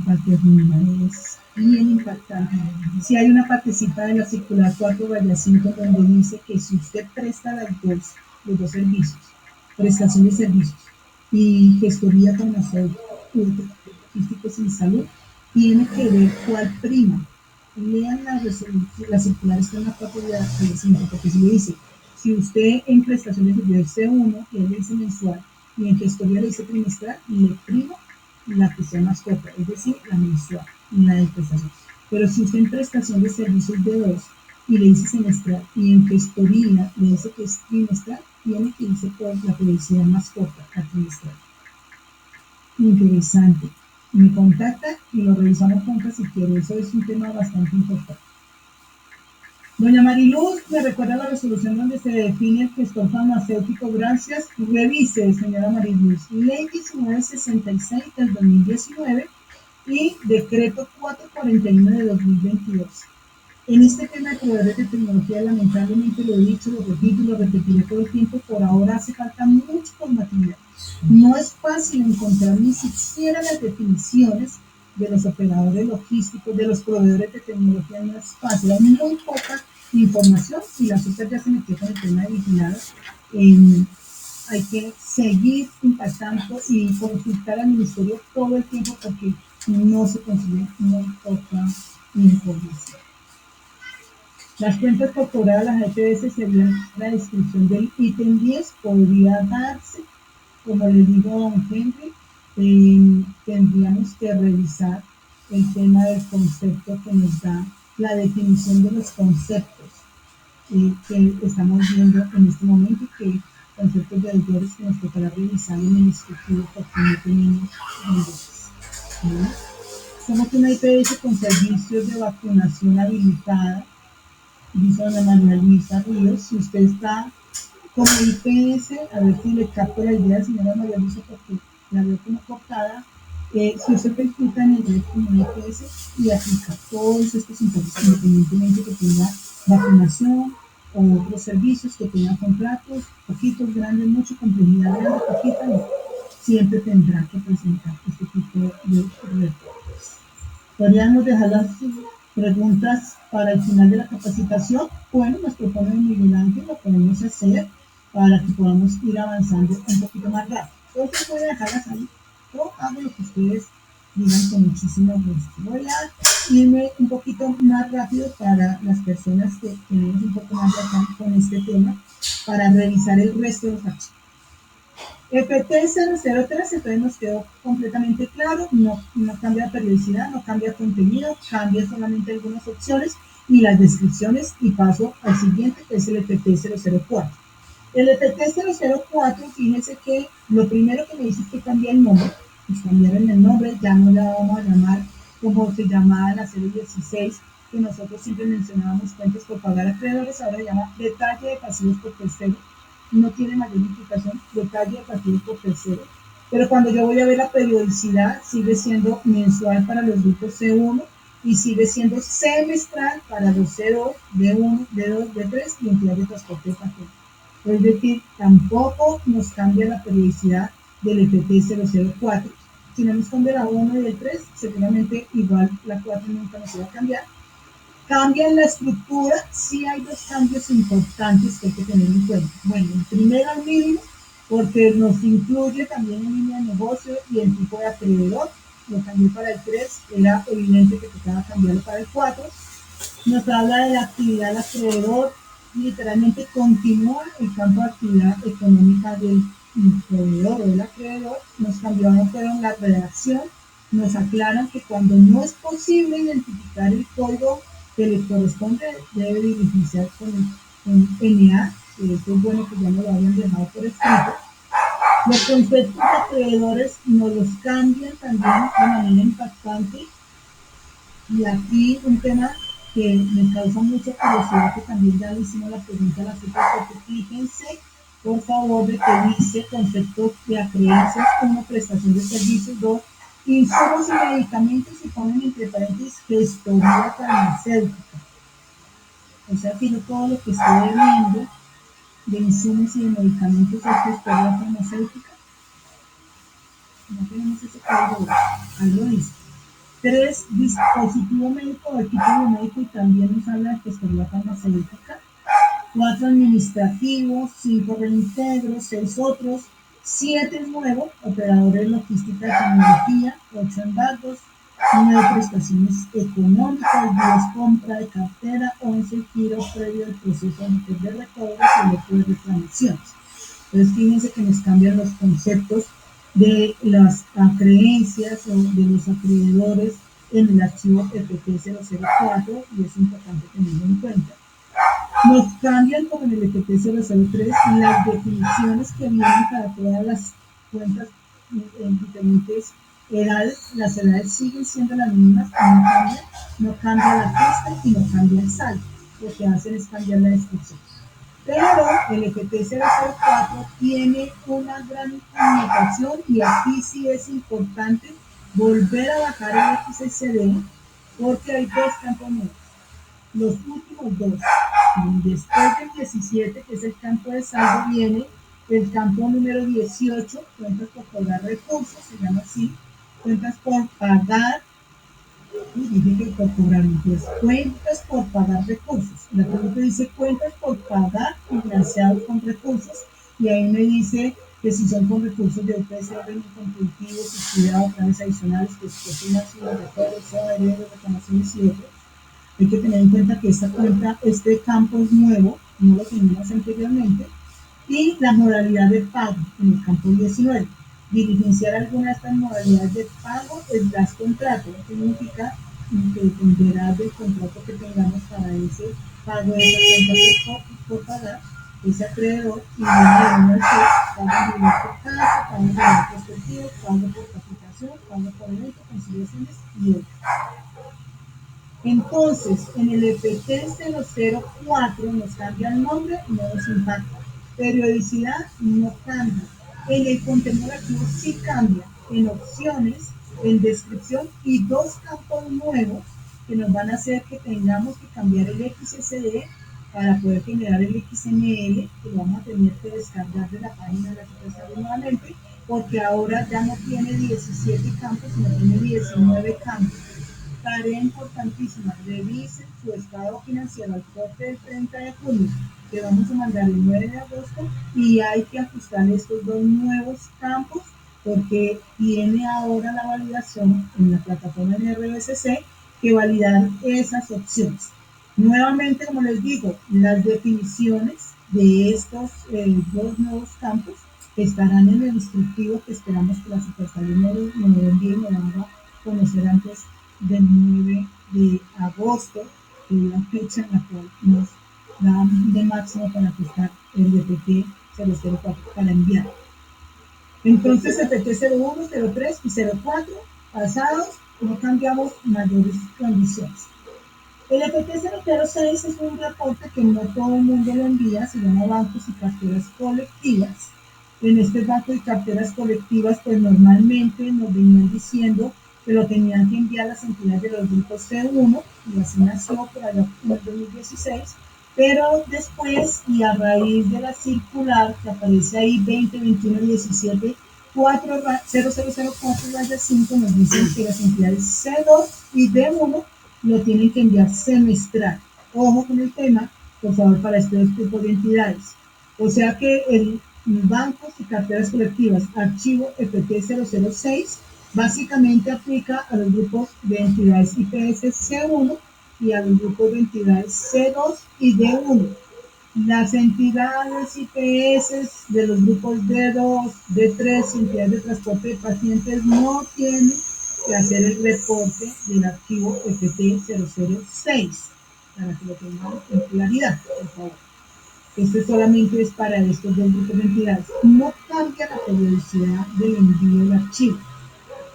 Speaker 1: Paterina es bien impactante. Si hay una partecita de la circular 4/5 donde dice que si usted presta los dos servicios, prestación de servicios y gestoría farmacéutica, logísticos en salud, tiene que ver cuál prima. Lean la circular, está en la 4/5, porque si le dice, si usted en prestación de servicios C1 y él le dice mensual y en gestoría le dice trimestral, le prima la que sea más corta, es decir, la mensual, la de prestación. Pero si usted en prestación de servicios de 2 y le dice semestral y en gestoría le dice que es trimestral, tiene que irse por la periodicidad más corta, la trimestral. Interesante. Me contacta y lo revisamos juntas si quiere. Eso es un tema bastante importante. Doña Mariluz me recuerda la resolución donde se define el gestor farmacéutico. Gracias. Revise, señora Mariluz. Ley 1966 del 2019 y decreto 441 de 2022. En este tema de proveedores de tecnología, lamentablemente lo he dicho, lo repito y lo repetiré todo el tiempo, por ahora hace falta mucho combatividad. No es fácil encontrar ni siquiera las definiciones de los operadores logísticos, de los proveedores de tecnología no es fácil, hay muy poca información y la super ya se metió con el tema de vigilados. Hay que seguir impactando y consultar al ministerio todo el tiempo porque no se consigue muy poca información. Las cuentas corporadas, las EPS, serían la descripción del ítem 10, podría darse, como le digo a don Henry, tendríamos que revisar el tema del concepto que nos da la definición de los conceptos que estamos viendo en este momento y que conceptos de deudores que nos tocará revisar en el instructivo porque no tenemos deudores. ¿No? Somos una IPS con servicios de vacunación habilitada, dice doña María Luisa Ríos. Si usted está como IPS, a ver si le capto la idea, señora María Luisa, porque la veo como cortada. Si usted disfruta en el red como IPS y aplica todos estos impuestos, independientemente que tenga vacunación o otros servicios, que tenga contratos, poquitos, grandes, mucho, complejidad grande, poquita, no. Siempre tendrá que presentar este tipo de reportes. Podríamos dejar las preguntas para el final de la capacitación. Bueno, nos propone Miguel Ángel, lo podemos hacer para que podamos ir avanzando un poquito más rápido. Entonces voy a dejarlas ahí. Yo hago lo que ustedes digan con muchísimo gusto. Voy a irme un poquito más rápido para las personas que tenemos un poco más de acá con este tema, para revisar el resto de los archivos. FT003, entonces nos quedó completamente claro, no cambia periodicidad, no cambia contenido, cambia solamente algunas opciones y las descripciones, y paso al siguiente, que es el FT004. El FT004, fíjense que lo primero que me dice es que cambia el nombre, pues cambiaron el nombre, ya no la vamos a llamar como se llamaba en la serie 16, que nosotros siempre mencionábamos cuentas por pagar a acreedores, ahora se llama detalle de pasivos por tercero. No tiene mayor implicación, detalle de pasivos por tercero. Pero cuando yo voy a ver la periodicidad, sigue siendo mensual para los grupos C1 y sigue siendo semestral para los C2, D1, D2, D3 y entidades de transporte de paquete. Es decir, tampoco nos cambia la periodicidad del FT004. Si no nos cambia la 1 y el 3, seguramente igual la 4 nunca nos va a cambiar. Cambia en la estructura, sí hay dos cambios importantes que hay que tener en cuenta. Bueno, el primero al mínimo, porque nos incluye también en línea de negocio y el tipo de acreedor. Lo cambié para el 3, era evidente que tocaba cambiarlo para el 4. Nos habla de la actividad del acreedor, literalmente continúa el campo de actividad económica del proveedor o del acreedor. Nos cambiaron, fueron la redacción, nos aclaran que cuando no es posible identificar el código que le corresponde, debe dirigirse con NA, que eso es bueno que ya no lo hayan dejado por escrito. Los conceptos de acreedores nos los cambian también de manera impactante, y aquí un tema que me causa mucha curiosidad, que también ya le hicimos la pregunta a la super, porque fíjense, por favor, de que dice conceptos de acreencias como prestación de servicios, 2, insumos y medicamentos, y ponen entre paréntesis gestoría farmacéutica. O sea, que todo lo que estoy viendo de insumos y de medicamentos es gestoría farmacéutica. No tenemos ese código, algo dice. 3, dispositivo médico o equipo biomédico, y también nos habla de gestoría farmacéutica. 4, administrativos. 5, reintegros. 6, otros. 7 es nuevo, operadores logística de tecnología. 8, embargos. 9, prestaciones económicas. 10, compra de cartera. 11, giro previo al proceso de recobro y otro de reclamaciones. Entonces fíjense que nos cambian los conceptos de las acreencias o de los acreedores en el archivo FT004, y es importante tenerlo en cuenta. Nos cambian, como en el FT003, las definiciones que vienen para todas las cuentas en diferentes edades. Las edades siguen siendo las mismas, no cambia la pista y no cambia el saldo. Lo que hacen es cambiar la descripción. Pero el FT004 tiene una gran connotación, y aquí sí es importante volver a bajar el XSD, porque hay dos campos nuevos. Los últimos dos, después del 17, que es el campo de saldo, viene el campo número 18, cuentas por cobrar recursos, se llama así, cuentas por pagar Y dice que por cobrar, entonces, cuentas por pagar recursos. La pregunta dice cuentas por pagar financiados con recursos. Y ahí me dice que si son con recursos de UPS, orden contributivo, subsidiado, planes adicionales, que es financiación, retornos, herederos, reclamaciones y otros. Hay que tener en cuenta que esta cuenta, este campo es nuevo, no lo teníamos anteriormente, y la modalidad de pago en el campo 19. Diligenciar alguna de estas modalidades de pago es las contratos, significa que dependerá del contrato que tengamos para ese pago de esa cuenta por pagar, ese acreedor, y viene el pago individual por casa, pago por prospectivo, pago por capitación, pago por evento, conciliaciones y otros. Entonces, en el EPT 004 nos cambia el nombre, no nos impacta. Periodicidad no cambia. En el contenido del archivo sí cambia. En opciones, en descripción y dos campos nuevos que nos van a hacer que tengamos que cambiar el XSD para poder generar el XML, que lo vamos a tener que descargar de la página de la Secretaría nuevamente, porque ahora ya no tiene 17 campos, sino tiene 19 campos. Tarea importantísima, revisen su estado financiero al corte del 30 de junio, que vamos a mandar el 9 de agosto, y hay que ajustar estos dos nuevos campos porque tiene ahora la validación en la plataforma de RBCC que validar esas opciones. Nuevamente, como les digo, las definiciones de estos dos nuevos campos estarán en el instructivo que esperamos que la Secretaría nos envíe y nos haga conocer antes del 9 de agosto, que es la fecha en la cual nos da de máximo para ajustar el DPT 004 para enviar. Entonces, DPT 01, 03 y 04 pasados, no cambiamos mayores condiciones. El EPT 006 es un reporte que no todo el mundo lo envía, se llama bancos y carteras colectivas. En este banco y carteras colectivas, pues normalmente nos venían diciendo que lo tenían que enviar las entidades de los grupos C1, y así nació por allá en el 2016, pero después, y a raíz de la circular que aparece ahí 2021 17 0004-5, nos dicen que las entidades C2 y D1 lo tienen que enviar semestral. Ojo con el tema, por favor, para estos tipos de entidades. O sea que el bancos y carteras colectivas, archivo EPT 006, básicamente aplica a los grupos de entidades IPS C1 y a los grupos de entidades C2 y D1. Las entidades IPS de los grupos D2, D3, entidades de transporte de pacientes, no tienen que hacer el reporte del archivo EPT 006, para que lo tengamos en claridad, por favor. Esto solamente es para estos dos grupos de entidades. No cambia la periodicidad del envío del archivo.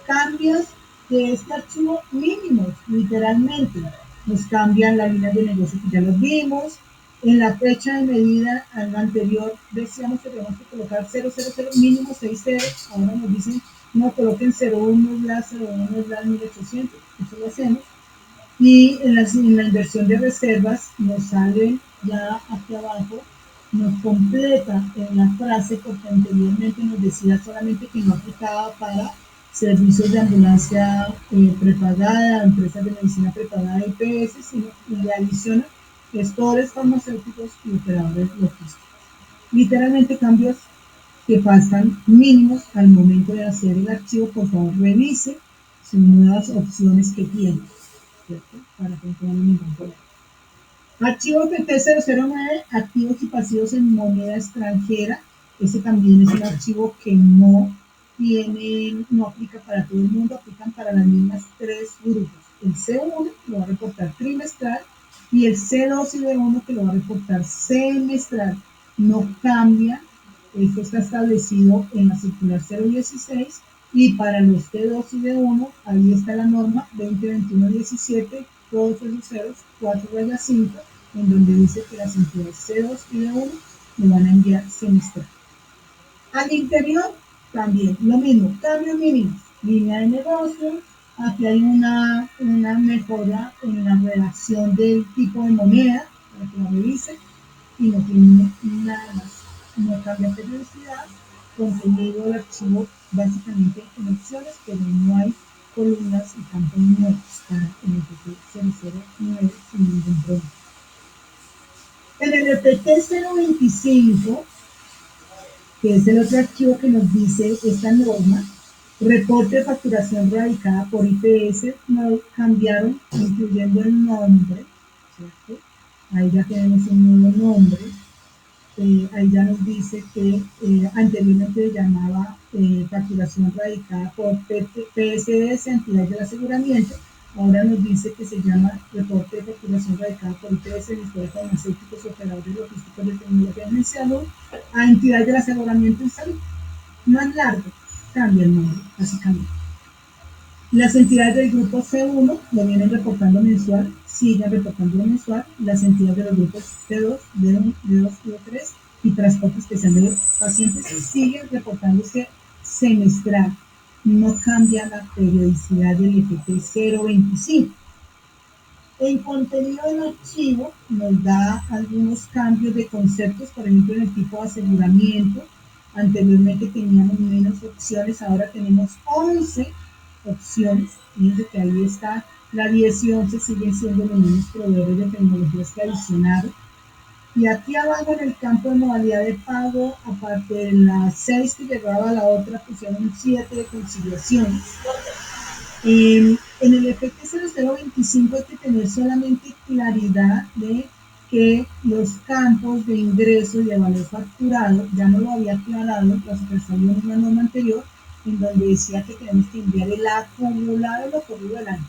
Speaker 1: Cambios de este archivo mínimos, literalmente. Nos cambian las líneas de negocio que ya los vimos. En la fecha de medida anterior decíamos que tenemos que colocar 000 mínimo 60. Ahora nos dicen no coloquen 01/1800. Eso lo hacemos. Y en la inversión de reservas nos sale ya aquí abajo, nos completa en la frase, porque anteriormente nos decía solamente que no aplicaba para servicios de ambulancia prepagada, empresas de medicina prepagada IPS, sino y le adiciona gestores farmacéuticos y operadores logísticos. Literalmente cambios que pasan mínimos al momento de hacer el archivo. Por favor, revise sus nuevas opciones que tiene, ¿cierto? Para que no tengan ningún problema. Archivo PT 009, activos y pasivos en moneda extranjera. Ese también es un archivo que no aplica para todo el mundo, aplican para las mismas tres grupos. El C1 lo va a reportar trimestral y el C2 y D1 que lo va a reportar semestral. No cambia, esto está establecido en la circular 016, y para los T2 y D1, ahí está la norma 2021-17, todos esos ceros, 4/5, en donde dice que las entidades C2 y D1 me van a enviar semestral. Al interior, también lo mismo, cambio mínimo, línea de negocio, aquí hay una mejora en la redacción del tipo de moneda, para que lo revise, y no tiene nada más, no cambia periodicidad, contenido del archivo básicamente en opciones, pero no hay columnas y campos nuevos para NTT 009 sin ningún problema. En el EPT 025, que es el otro archivo que nos dice esta norma, reporte de facturación radicada por IPS, nos cambiaron incluyendo el nombre, ¿cierto? Ahí ya tenemos un nuevo nombre. Ahí ya nos dice que anteriormente se llamaba facturación radicada por PSDS, entidad del aseguramiento. Ahora nos dice que se llama reporte de facturación radicada por IPS, gestores farmacéuticos, operadores logísticos de tecnología en salud, a entidad del aseguramiento en salud. No es largo, cambia el nombre, básicamente. Las entidades del grupo C1 lo vienen reportando mensual, siguen reportando mensual. Las entidades de los grupos C2, D1, D2 y D3 y transporte especial de pacientes siguen reportándose semestral. No cambia la periodicidad del EPT 025. En contenido del archivo nos da algunos cambios de conceptos, por ejemplo, en el tipo de aseguramiento. Anteriormente teníamos menos opciones, ahora tenemos 11 opciones. Fíjense que ahí está, la 10 y 11 siguen siendo los mismos proveedores de tecnologías que adicionaron. Y aquí abajo en el campo de modalidad de pago, aparte de las 6 que llegaba a la otra, pusieron 7 de conciliaciones. En el EPT 0025 hay que tener solamente claridad de que los campos de ingreso y de valor facturado, ya no lo había aclarado, la supersalió en una norma anterior, en donde decía que tenemos que enviar el acumulado de lo ocurrido del año.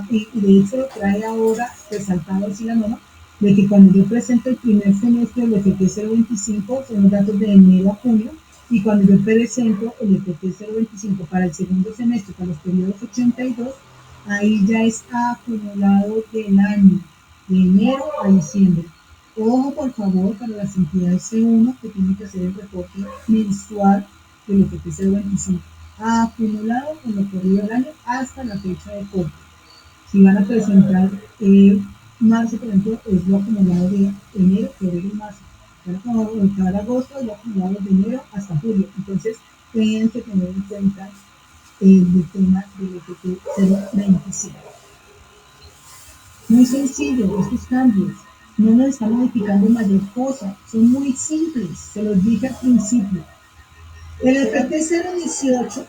Speaker 1: Y de hecho lo trae ahora resaltado así la norma, de que cuando yo presento el primer semestre del EPT 025 son los datos de enero a junio, y cuando yo presento el EPT 025 para el segundo semestre, para los periodos 82, ahí ya está acumulado del año, de enero a diciembre. Ojo, por favor, para las entidades C1 que tienen que hacer el reporte mensual del EPT 025, acumulado con lo corrido del año hasta la fecha de corte. Si van a presentar marzo, por ejemplo, es lo acumulado de enero, febrero y marzo. Cada agosto es lo acumulado de enero hasta julio. Entonces, tienen que tener en cuenta el tema del EPT 025. Muy sencillo, estos cambios. No nos están modificando mayor cosa. Son muy simples, se los dije al principio. El EPT 018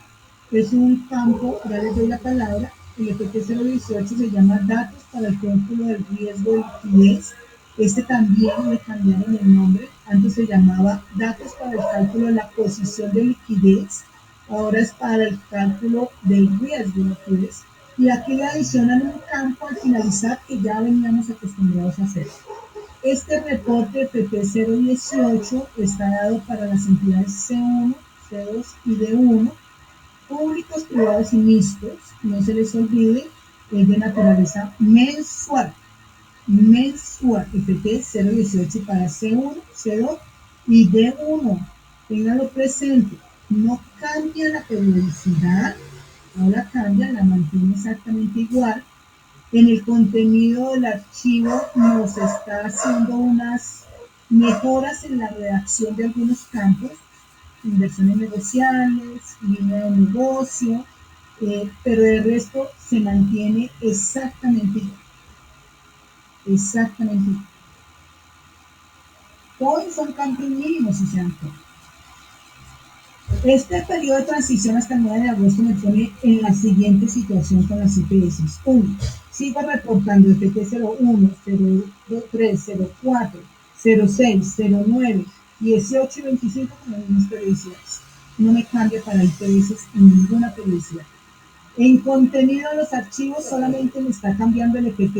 Speaker 1: es un campo, ya les doy la palabra. El EPT 018 se llama datos para el cálculo del riesgo de liquidez. Este también le cambiaron el nombre. Antes se llamaba datos para el cálculo de la posición de liquidez. Ahora es para el cálculo del riesgo de liquidez. Y aquí le adicionan un campo al finalizar que ya veníamos acostumbrados a hacer. Este reporte EPT 018 está dado para las entidades C1, C2 y D1, públicos, privados y mixtos. No se les olvide, es de naturaleza mensual. Mensual, EPT 018 para C1, C2 y D1. Ténganlo presente. No cambia la periodicidad, no la cambia, la mantiene exactamente igual. En el contenido del archivo nos está haciendo unas mejoras en la redacción de algunos campos, inversiones negociables, línea de negocio, pero el resto se mantiene exactamente igual. Exactamente igual. Todos son campos mínimos, si se dan cuenta. Este periodo de transición hasta el 9 de agosto me pone en la siguiente situación con las IPS. 1. Sigo reportando EPT 01, 03, 04, 06, 09, 18 y 25 con las mismas periodicidades. No me cambia para IPS en ninguna periodicidad. En contenido de los archivos solamente me está cambiando el EPT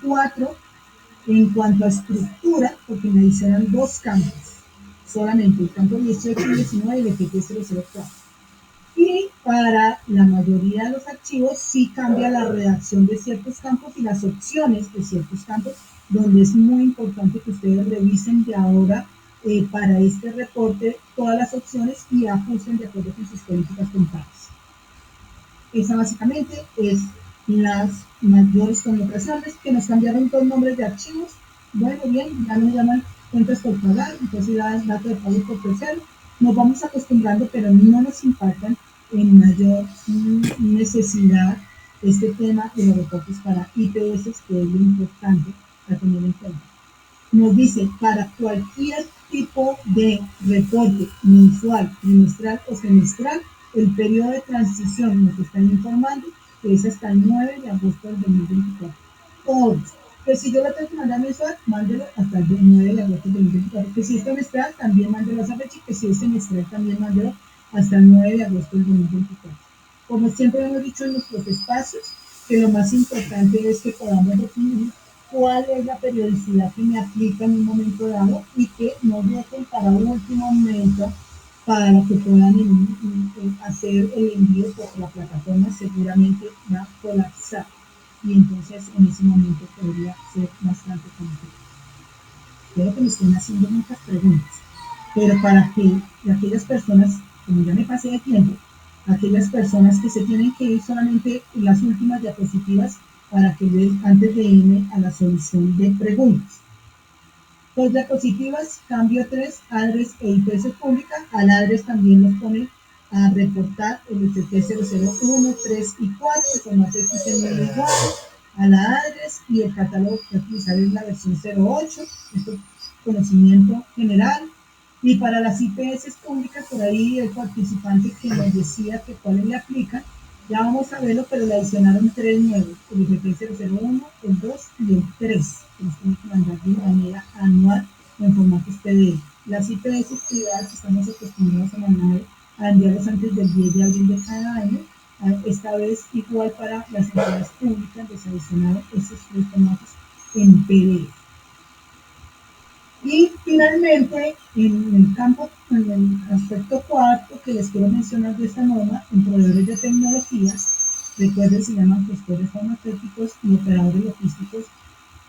Speaker 1: 004 en cuanto a estructura, porque me adicionan dos campos. Solamente el campo 18 y 19 y el EPT 004. Y para la mayoría de los archivos sí cambia la redacción de ciertos campos y las opciones de ciertos campos, donde es muy importante que ustedes revisen de ahora para este reporte todas las opciones y ajusten de acuerdo con sus políticas contables. Esa básicamente es las mayores connotaciones, que nos cambiaron dos nombres de archivos. Bueno, bien, ya nos llaman cuentas por pagar, entonces ya datos de pago por tercero. Nos vamos acostumbrando, pero no nos impactan en mayor necesidad este tema de los reportes para IPS, que es lo importante a tener en cuenta. Nos dice, para cualquier tipo de reporte mensual, trimestral o semestral, el periodo de transición nos están informando que es hasta el 9 de agosto del 2024. Todos. Que si yo lo tengo que mandar mensual, mándelo hasta el 9 de agosto del 2024. Que si es semestral, también mándelo a esa fecha. Que si es semestral, también mándelo hasta el 9 de agosto del 2024. Como siempre hemos dicho en nuestros espacios, que lo más importante es que podamos definir cuál es la periodicidad que me aplica en un momento dado y que no dejen para un último momento para que puedan hacer el envío, porque la plataforma seguramente va a colapsar y entonces en ese momento podría ser bastante complicado. Espero que me estén haciendo muchas preguntas, pero para que aquellas personas, como ya me pasé de tiempo, aquellas personas que se tienen que ir solamente en las últimas diapositivas para que vean antes de irme a la solución de preguntas. Dos diapositivas, cambio 3, ADRES e IPS pública. Al ADRES también nos pone a reportar el FT 001, 3 y 4, formato XML igual a la ADRES, y el catálogo que utilizar es la versión 08, esto es conocimiento general. Y para las IPS públicas, por ahí el participante que nos decía que cuáles le aplican, ya vamos a verlo, pero le adicionaron 3 nuevos, el IPP 001, el 2 y el 3, que nos tienen que mandar de manera anual en formatos PDF. Las IPS privadas estamos acostumbrados a enviarlos antes del 10 de abril de cada año. Esta vez, igual para las entidades públicas, les adicionaron esos 3 formatos en PDF. Y finalmente, en el campo, en el aspecto cuarto que les quiero mencionar de esta norma, en proveedores de tecnologías, recuerden, se llaman gestores farmacéuticos y operadores logísticos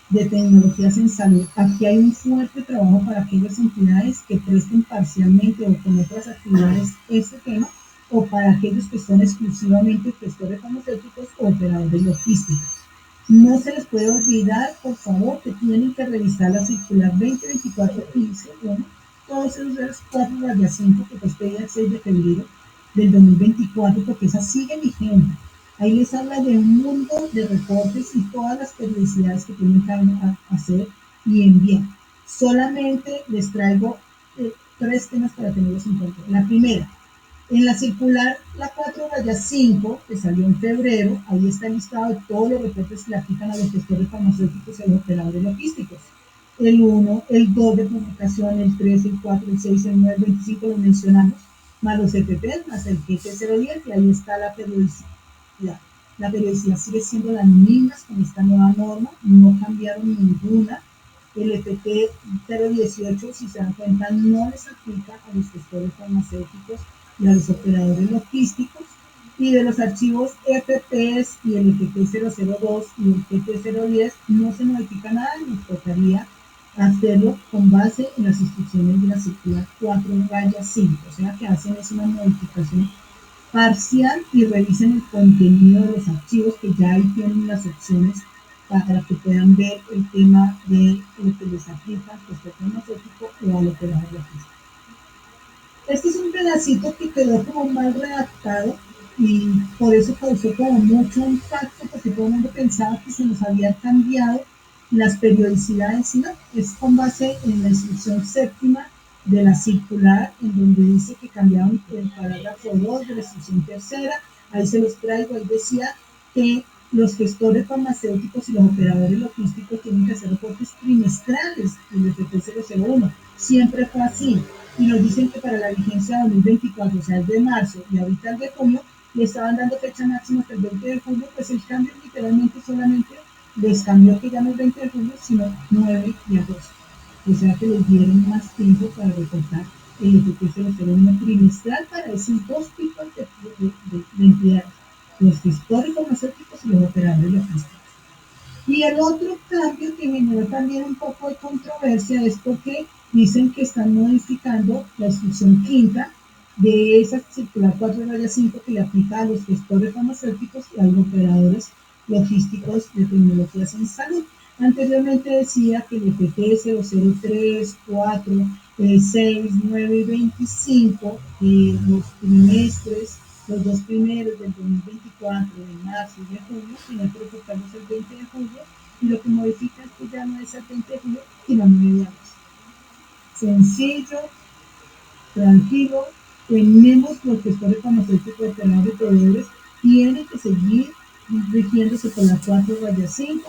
Speaker 1: de tecnologías en salud. Aquí hay un fuerte trabajo para aquellas entidades que presten parcialmente o con otras actividades este tema, o para aquellos que son exclusivamente gestores farmacéuticos o operadores logísticos. No se les puede olvidar, por favor, que tienen que revisar la circular 2024-15, bueno, todos esos 4/5 que fue expedida el 6 de febrero del 2024, porque esa sigue vigente. Ahí les habla de un mundo de reportes y todas las periodicidades que tienen que hacer y enviar. Solamente les traigo 3 temas para tenerlos en cuenta. La primera, en la circular, la 4/5, que salió en febrero, ahí está el listado de todos los reportes que le aplican a los gestores farmacéuticos y a los operadores logísticos. El 1, el 2 de publicación, el 3, el 4, el 6, el 9, el 25 lo mencionamos, más los EPPs, más el GT010, y ahí está la periodicidad. La periodicidad sigue siendo las mismas con esta nueva norma, no cambiaron ninguna. El EPT 018, si se dan cuenta, no les aplica a los gestores farmacéuticos y a los operadores logísticos. Y de los archivos EPPs y el EPT 002 y el GT 010 no se modifica nada, nos tocaría hacerlo con base en las instrucciones de la circular 4/5, o sea que hacen es una modificación parcial y revisen el contenido de los archivos, que ya ahí tienen las opciones para que puedan ver el tema de lo que les aplica al gestor farmacéutico o al operador logístico. Este es un pedacito que quedó como mal redactado y por eso causó como mucho impacto, porque todo el mundo pensaba que se nos habían cambiado las periodicidades, y no, es con base en la instrucción séptima de la circular, en donde dice que cambiaron el parágrafo 2 de la instrucción tercera. Ahí se los traigo, ahí decía que los gestores farmacéuticos y los operadores logísticos tienen que hacer reportes trimestrales del FT 001. Siempre fue así. Y nos dicen que para la vigencia 2024, o sea, el de marzo y ahorita el de junio, le estaban dando fecha máxima hasta el 20 de julio, pues el cambio literalmente solamente les cambió que ya no es 20 de julio, sino 9 de agosto. O sea que les dieron más tiempo para reportar el FT 001 trimestral para esos dos tipos de entidades, los gestores farmacéuticos y los operadores logísticos. Y el otro cambio que generó también un poco de controversia es porque dicen que están modificando la instrucción quinta de esa circular 4/5 que le aplica a los gestores farmacéuticos y a los operadores logísticos de tecnologías en salud. Anteriormente decía que el FT 003, 4, 6, 9 y 25, los trimestres los dos primeros del 2024, de marzo y de julio, tienen que reportarlos el 20 de julio, y lo que modifica es que ya no es el 20 de julio, sino el 9 de agosto. Sencillo, tranquilo, tenemos los gestores farmacéuticos veterinarios y proveedores, tienen que seguir rigiéndose por la 4-5,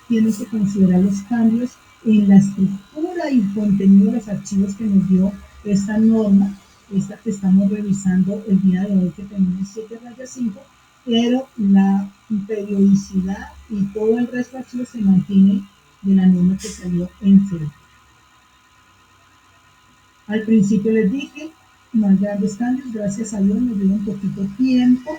Speaker 1: tienen que considerar los cambios en la estructura y contenido de los archivos que nos dio esta norma, esta que estamos revisando el día de hoy, que tenemos 7-5, pero la periodicidad y todo el resto de archivos se mantiene de la norma que salió en febrero. Al principio les dije, no hay grandes cambios, gracias a Dios nos dio un poquito tiempo,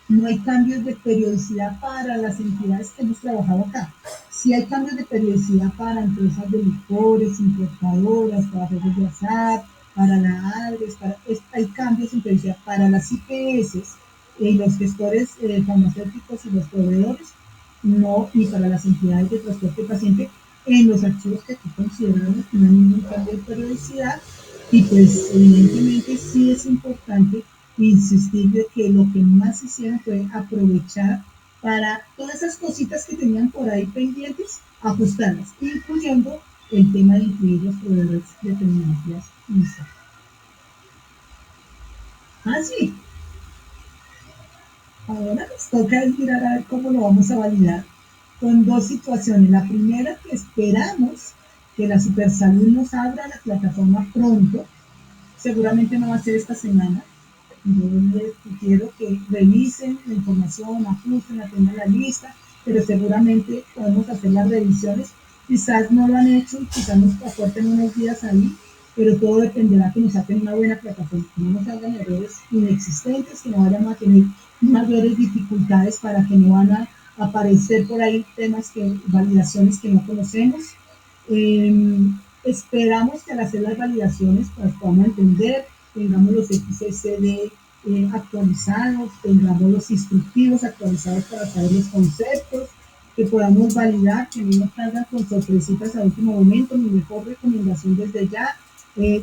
Speaker 1: no hay cambios de periodicidad para las entidades que hemos trabajado acá. Sí hay cambios de periodicidad para empresas de licores, importadoras, para juegos de azar, para la ADRES, hay cambios en periodicidad para las IPS, los gestores farmacéuticos y los proveedores, no, y para las entidades de transporte de paciente, en los archivos que aquí consideramos no hay ningún cambio de periodicidad. Y pues evidentemente sí es importante insistir de que lo que más hicieron fue aprovechar para todas esas cositas que tenían por ahí pendientes, ajustarlas, incluyendo el tema de incluir los proveedores de tecnologías ISA. Sí. Ahora nos toca mirar a ver cómo lo vamos a validar con dos situaciones. La primera, que esperamos que la Supersalud nos abra la plataforma pronto. Seguramente no va a ser esta semana. Yo les sugiero que revisen la información, ajusten, atiendan la lista, pero seguramente podemos hacer las revisiones. Quizás no lo han hecho, quizás nos aporten unos días ahí, pero todo dependerá que nos saquen una buena plataforma, que no nos hagan errores inexistentes, que no vayan a tener mayores dificultades para que no van a aparecer por ahí temas validaciones que no conocemos. Esperamos que al hacer las validaciones pues podamos entender, tengamos los XSD actualizados, tengamos los instructivos actualizados para saber los conceptos, que podamos validar, que no nos salgan con sorpresitas a último momento. Mi mejor recomendación desde ya,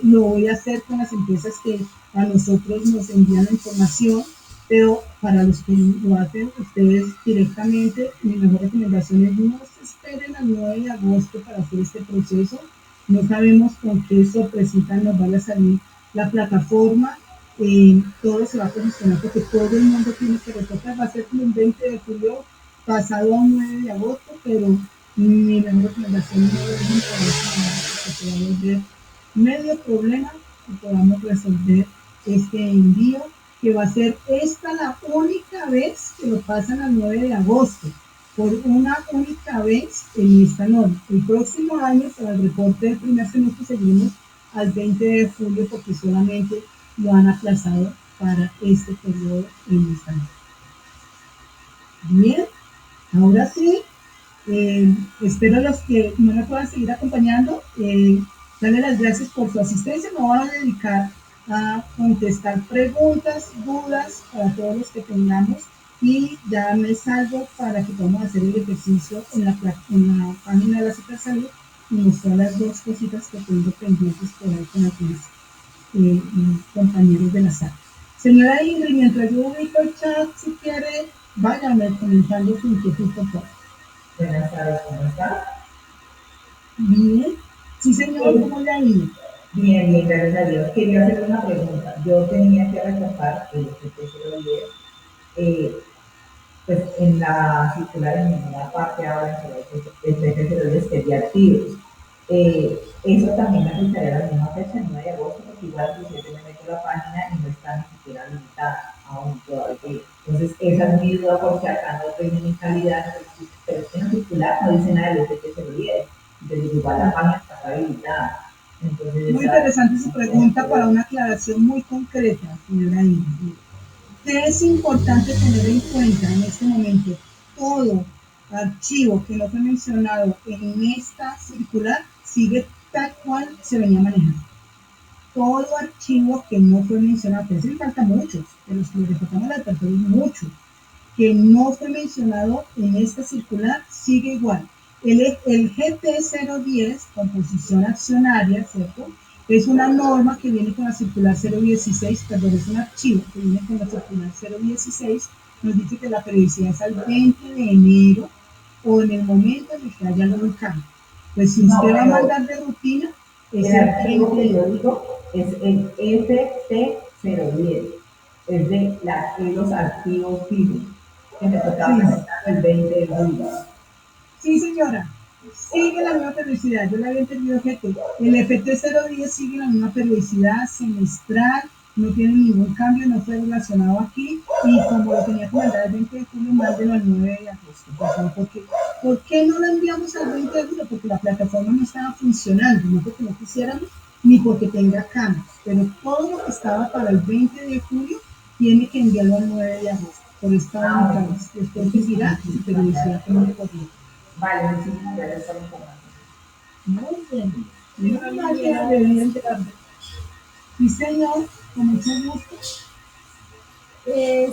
Speaker 1: lo voy a hacer con las empresas que a nosotros nos envían la información, pero para los que lo hacen ustedes directamente, mi mejor recomendación es no se esperen al 9 de agosto para hacer este proceso. No sabemos con qué sorpresita nos vaya a salir la plataforma. Todo se va a posicionar porque todo el mundo tiene que retocar. Va a ser como un 20 de julio pasado a un 9 de agosto, pero mi mejor recomendación no es que podamos ver medio problema y podamos resolver este envío, que va a ser esta la única vez que lo pasan al 9 de agosto, por una única vez en esta norma. El próximo año, para el reporte del primer semestre, seguimos al 20 de julio porque solamente lo han aplazado para este periodo en esta norma. Bien, ahora sí, espero a los que no me puedan seguir acompañando, darle las gracias por su asistencia. Me voy a dedicar a contestar preguntas, dudas para todos los que tengamos, y ya me salgo para que podamos hacer el ejercicio en la página de la Supersalud y mostrar las dos cositas que tengo pendientes por ahí con algunos compañeros de la sala. Señora Ingrid, mientras yo ubico el chat, si quiere, váyame comentando su inquietud, por favor.
Speaker 3: Buenas tardes, ¿cómo está?
Speaker 1: Bien. Sí, señor, ¿cómo le ha ido?
Speaker 3: Bien, bien, gracias a Dios. Quería hacer una pregunta. Yo tenía que reportar el PT010, pues en la circular en ninguna parte habla sobre el PT010 que ya activos. Eso también afectaría la misma fecha, el 9 de agosto, porque igual si yo me meto a la página y no está ni siquiera limitada aún todavía. Entonces, esa es mi duda porque acá no tengo mi calidad, pero es que en la circular no dice nada del PT010. Entonces, igual la página está habilitada. Entonces,
Speaker 1: muy interesante su pregunta para una aclaración muy concreta, señora Ingrid. ¿Qué es importante tener en cuenta en este momento? Todo archivo que no fue mencionado en esta circular sigue tal cual se venía manejando. Todo archivo que no fue mencionado, que sí falta muchos, pero los que le reportamos al perfil muchos, que no fue mencionado en esta circular, sigue igual. El GT010, composición accionaria, ¿cierto? Es una norma que viene con la circular 016, perdón, es un archivo que viene con la circular 016, nos dice que la periodicidad es al 20 de enero o en el momento en el que haya algún cambio. Pues si usted va a mandar de rutina, es
Speaker 3: el archivo que yo digo es el FT010, es de los archivos fijos, que me tocaba presentar el 20 de julio.
Speaker 1: Sí, señora, sigue la misma periodicidad. Yo le había entendido que el FT010 sigue la misma periodicidad semestral, no tiene ningún cambio, no fue relacionado aquí, y como lo tenía que mandar el 20 de julio, mándelo al 9 de agosto, por favor, porque ¿por qué no lo enviamos al 20 de julio? Porque la plataforma no estaba funcionando, no porque no quisiéramos, ni porque tenga cambios, pero todo lo que estaba para el 20 de julio tiene que enviarlo al 9 de agosto, por esta única vez. Después seguirá su periodicidad como le corriente.
Speaker 3: Vale, muchísimas gracias por la información.
Speaker 1: Muy bien. Menos mal que debía enterarme. Sí, señor, con mucho gusto.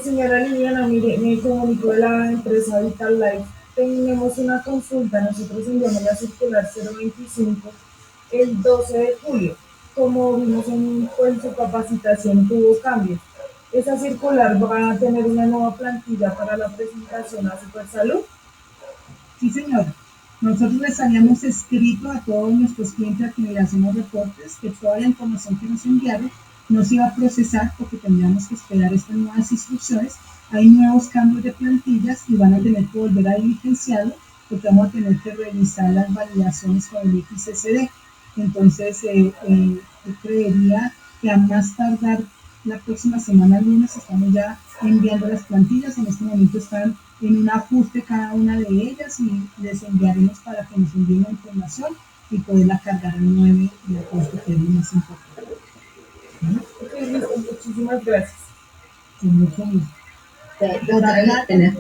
Speaker 4: Señora Liliana, mire, me comunicó de la empresa Vital Life. Tenemos una consulta, nosotros enviamos la circular 025 el 12 de julio. Como vimos en su capacitación, tuvo cambios. Esa circular va a tener una nueva plantilla para la presentación a Supersalud.
Speaker 1: Sí, señor. Nosotros les habíamos escrito a todos nuestros clientes a quienes le hacemos reportes que toda la información que nos enviaron no se iba a procesar porque tendríamos que esperar estas nuevas instrucciones. Hay nuevos cambios de plantillas y van a tener que volver a diligenciarlo porque vamos a tener que revisar las validaciones con el XSD. Entonces, yo creería que a más tardar la próxima semana, lunes, estamos ya enviando las plantillas. En este momento están en un ajuste cada una de ellas y les enviaremos para que nos envíen la información y poderla cargar el 9 de agosto, que es lo más importante.
Speaker 4: Ok, listo, muchísimas gracias.
Speaker 1: Con mucho gusto.
Speaker 5: Doctora Liliana,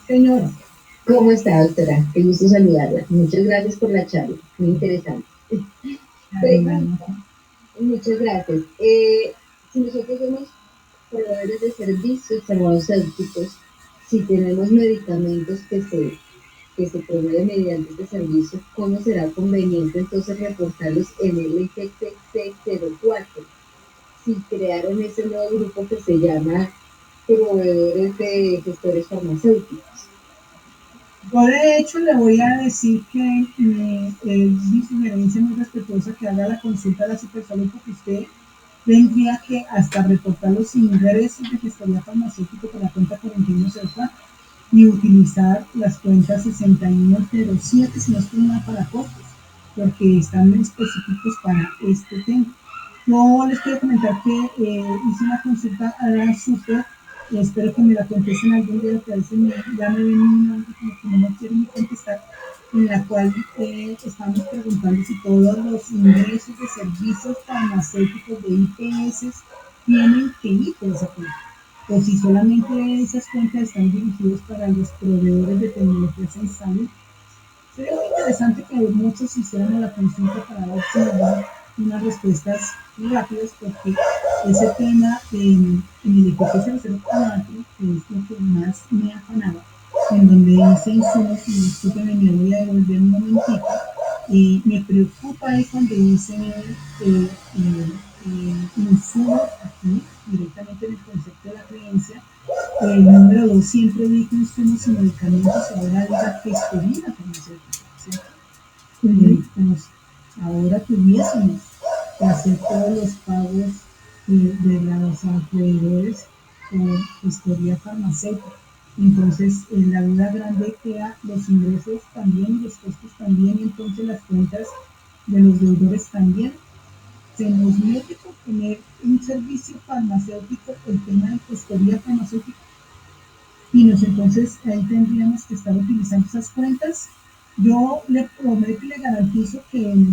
Speaker 1: Señora.
Speaker 5: ¿Cómo está, doctora? Qué gusto saludarla. Muchas gracias por la charla, muy interesante. Muchas gracias. Si nosotros somos proveedores de servicios farmacéuticos, si tenemos medicamentos que se proveen mediante este servicio, ¿cómo será conveniente entonces reportarlos en el FTC04? Si crearon ese nuevo grupo que se llama proveedores de gestores farmacéuticos.
Speaker 1: Yo de hecho le voy a decir que mi sugerencia muy respetuosa que haga la consulta a la Supersalud porque usted tendría que hasta reportar los ingresos de gestoría farmacéutica por la cuenta 4104 y utilizar las cuentas 6107 si no es una para costos, porque están específicos para este tema. Yo les quiero comentar que hice una consulta a la Super, espero que me la contesten algún día, que a veces ya me ven mi nombre como que no me quieren ni contestar, en la cual estamos preguntando si todos los ingresos de servicios farmacéuticos de IPS tienen que ir por esa cuenta, o si solamente esas cuentas están dirigidas para los proveedores de tecnologías en salud. Sería muy interesante que muchos hicieran la consulta para ver si nos dan unas respuestas rápidas, porque ese tema en el IPC 004, que es lo que más me afanaba, en donde dice insumos, y discúlpenme, me voy a devolver un momentito, y me preocupa ahí cuando dice insumos aquí, directamente en el concepto de la creencia. El número 2 siempre dijo insumos y medicamentos, ahora diga gestoría farmacéutica, ¿cierto? Como ahora tuviésemos que hacer todos los pagos de los proveedores por gestoría farmacéutica. Entonces, la duda grande queda los ingresos también y los costos también, y entonces las cuentas de los deudores también. Se nos mete por tener un servicio farmacéutico el tema de gestoría farmacéutica y entonces ahí tendríamos que estar utilizando esas cuentas. Yo le prometo y le garantizo que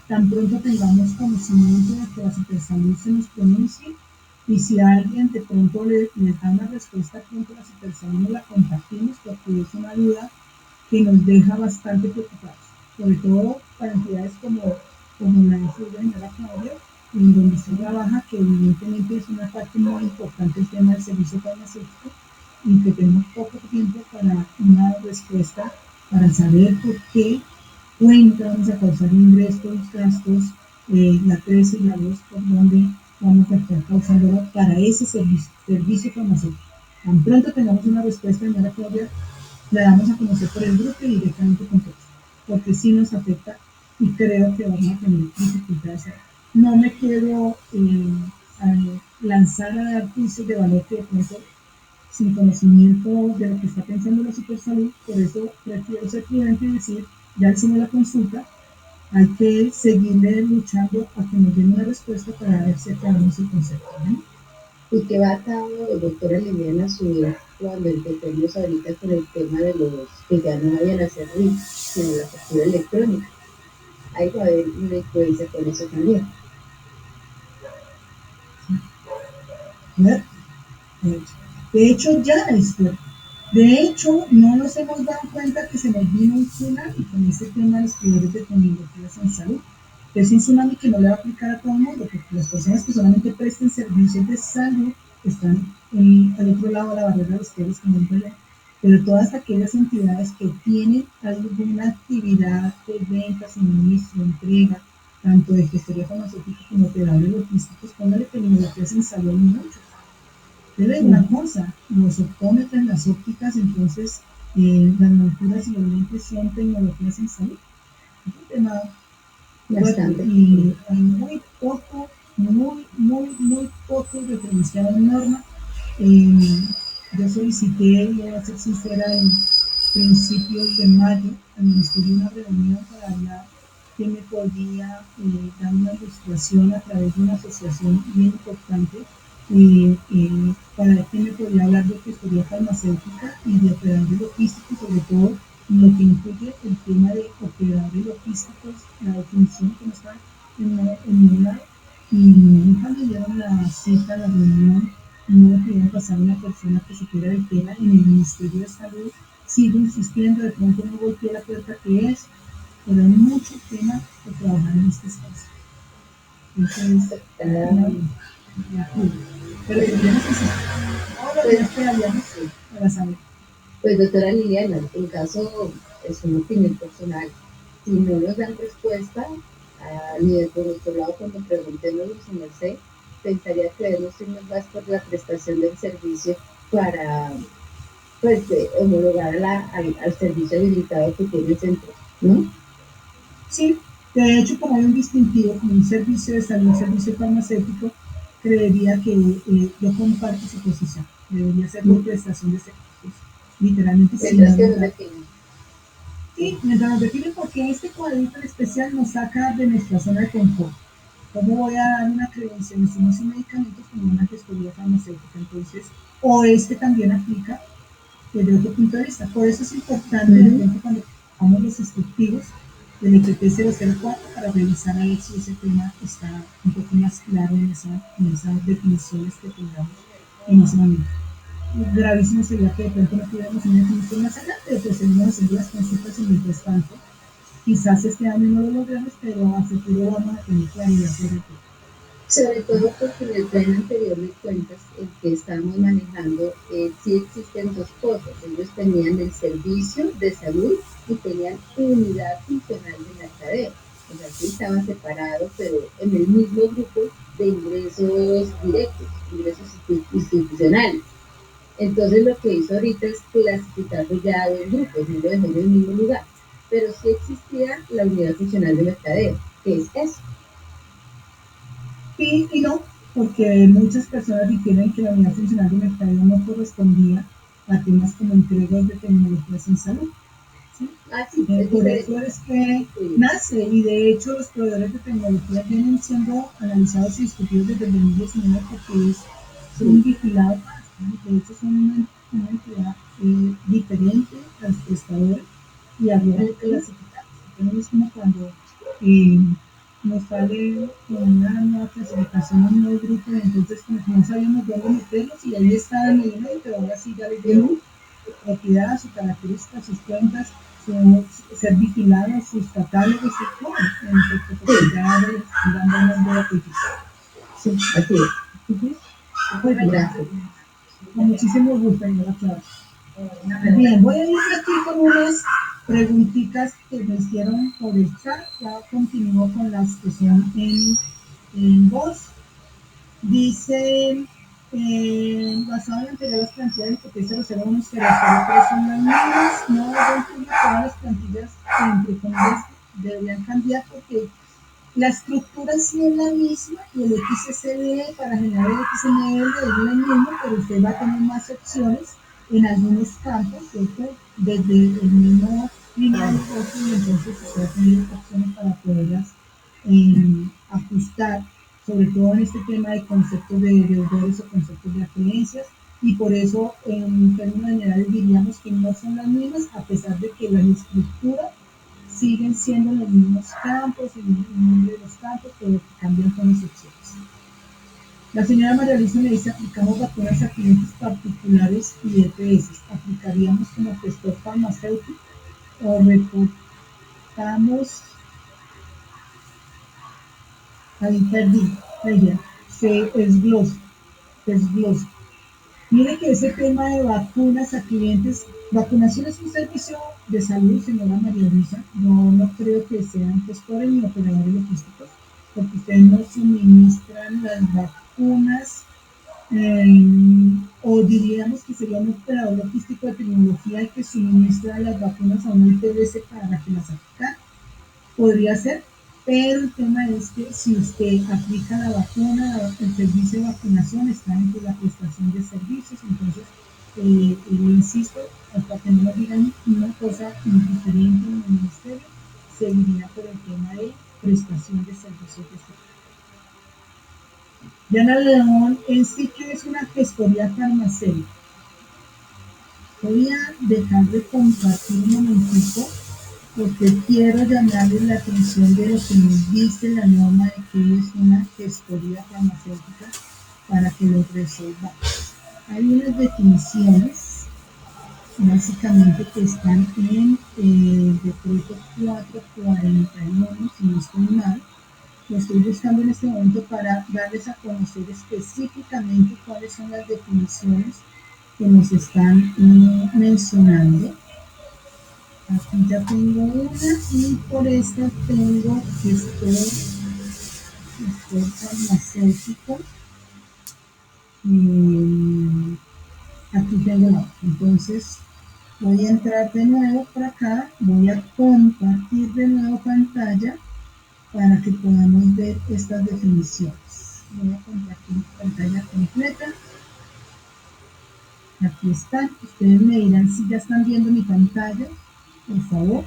Speaker 1: tan pronto tengamos conocimiento de que la Supersalud se nos pronuncie, y si alguien de pronto le da una respuesta pronto a la Supersalud, nos la compartimos porque es una duda que nos deja bastante preocupados, sobre todo para entidades como la señora Claudia, en donde se trabaja, que evidentemente es una parte muy importante el tema del servicio farmacéutico, y que tenemos poco tiempo para una respuesta para saber por qué cuenta vamos a causar ingresos, gastos la 13 y la 2, por donde vamos a estar causando para ese servicio farmacéutico. Tan pronto tengamos una respuesta, señora Claudia, la damos a conocer por el grupo y directamente con todos, porque sí nos afecta y creo que vamos a tener dificultades. No me quiero lanzar a dar juicios de valor que de pronto sin conocimiento de lo que está pensando la Supersalud, por eso prefiero ser prudente y decir, ya hicimos la consulta, hay que seguirle luchando a que nos den una respuesta para ver si aclaramos el concepto, ¿no?
Speaker 5: ¿Y qué va a cabo, doctora Liliana, su vez cuando empecemos ahorita con el tema de los que ya no vayan a ser RIF, sino la factura electrónica? Ahí va a haber una influencia con eso también.
Speaker 1: De hecho, ya esto. De hecho, no nos hemos dado cuenta que se nos vino un tsunami con este tema de los proveedores de tecnologías en salud. Es un tsunami que no le va a aplicar a todo el mundo, porque las personas que solamente presten servicios de salud están al otro lado de la barrera de los pelos, como digo yo. Pero todas aquellas entidades que tienen alguna actividad de venta, suministro, entrega, tanto de gestoría farmacéutica como operadores logísticos, póngale tecnologías en salud en muchos. Debe una cosa, los optómetros, las ópticas, entonces las monturas y los lentes son tecnologías en salud. Es un tema fuerte y hay muy poco referenciado en norma. Yo solicité, voy a ser sincera, en principios de mayo al Ministerio una reunión para hablar que me podía dar una ilustración a través de una asociación bien importante para ver que me podía hablar de gestoría farmacéutica y de operadores logísticos, sobre todo lo que incluye el tema de operadores logísticos, la definición que no está en un lado, y nunca me dieron la cita, la reunión, no me pudieron pasar una persona que supiera del tema en el Ministerio de Salud. Sigo insistiendo, de pronto no golpeé la puerta que es, pero hay mucho tema por trabajar en este espacio. Entonces, pero tenemos que ser todos los días que habíamos para saber.
Speaker 5: Pues doctora Liliana, en caso, es una opinión personal, si no nos dan respuesta, ni de por nuestro lado cuando preguntemos, señor C, pensaría que debemos irnos más por la prestación del servicio para pues, homologar al servicio habilitado que tiene el centro, ¿no?
Speaker 1: Sí, de hecho, como hay un distintivo, como un servicio de salud, un servicio farmacéutico, creería que yo comparto su posición. Debería ser por prestación de servicios. Literalmente, sí. Sí, mientras nos definen, porque este cuadrito en especial nos saca de nuestra zona de confort. ¿Cómo voy a dar una credencial de insumos y medicamentos como una gestoría farmacéutica? Entonces, o este también aplica desde otro punto de vista. Por eso es importante, de repente, cuando hagamos los instructivos del EPP 004 para revisar a ver si ese tema está un poco más claro en esas definiciones que tengamos en ese momento. Gravísimo sería que de pronto no tuviéramos una definición más allá, pero pues seguimos haciendo las consultas y mientras tanto, quizás este año no lo logremos, pero a futuro vamos a tener claridad sobre todo.
Speaker 5: Sobre todo porque en el plan anterior de cuentas, el que estamos manejando, sí existen dos cosas. Ellos tenían el servicio de salud y tenían unidad funcional de mercadeo. O sea, sí estaban separados, pero en el mismo grupo de ingresos directos, ingresos institucionales. Entonces lo que hizo ahorita es clasificarlo ya a dos grupos, no lo dejó en el mismo lugar. Pero sí existía la unidad funcional de mercadeo, que es eso.
Speaker 1: Y no, porque muchas personas difieren que la unidad funcional de mercadeo no correspondía a temas como entregas de tecnologías en salud. ¿Sí? Por eso es que nace, y de hecho los proveedores de tecnología vienen siendo analizados y discutidos desde el 2019 porque son vigilados, ¿no? De hecho son una entidad diferente a los prestadores y habría que clasificarlos. Entonces es como cuando nos sale una nueva clasificación, un nuevo grupo, y entonces como que no sabíamos dónde meterlos, y ahí está en el email, pero ahora sí ya les dieron su propiedad, sus características, sus cuentas, ser vigilados, sus catálogos, y todo. Entonces, ya les están dando un nombre de
Speaker 5: Sí, así es.
Speaker 1: Muy bien. Gracias. Con muchísimo gusto, señora Clara. Bien, voy a ir aquí con unas preguntitas que me hicieron por el chat, ya continúo con las que son en voz. Dice, basado en anterior las plantillas del TP 001 y 003 son las mismas, no, yo entiendo que todas las plantillas, entre comillas, deberían cambiar porque la estructura sí es la misma y el XSD para generar el XML es lo mismo, pero usted va a tener más opciones en algunos campos, ¿cierto? Desde el mismo línea de negocio y entonces usted va a tener opciones para poderlas ajustar, sobre todo en este tema de conceptos de deudores o conceptos de afluencias, y por eso en términos generales diríamos que no son las mismas, a pesar de que la estructura siguen siendo los mismos campos, el mismo nombre de los campos, pero que cambian con las opciones. La señora María Luisa me dice, aplicamos vacunas a clientes particulares y EPS. ¿Aplicaríamos como gestor farmacéutico o reportamos? Ahí perdí, ella se desglosa. Mire que ese tema de vacunas a clientes, vacunación es un servicio de salud, señora María Luisa. No creo que sean gestores ni operadores logísticos, porque ustedes no suministran las vacunas, o diríamos que sería un operador logístico de tecnología que suministra las vacunas a una IPS para que las aplicara. Podría ser, pero el tema es que si usted aplica la vacuna, el servicio de vacunación está dentro de la prestación de servicios, entonces, insisto, hasta que no nos digan una cosa diferente en el ministerio, seguiría por el tema de prestación de servicios de salud. Diana León, en sí que es una gestoría farmacéutica. Voy a dejar de compartir un momentito porque quiero llamarles la atención de lo que nos dice la norma de que es una gestoría farmacéutica para que lo resolvamos. Hay unas definiciones, básicamente, que están en el decreto 441, si no estoy mal. Lo estoy buscando en este momento para darles a conocer específicamente cuáles son las definiciones que nos están mencionando. Aquí ya tengo una y por esta tengo gestor farmacéutico. Aquí tengo la otra. Entonces voy a entrar de nuevo por acá, voy a compartir de nuevo pantalla para que podamos ver estas definiciones. Voy a compartir pantalla completa. Aquí están. Ustedes me dirán si ya están viendo mi pantalla, por favor.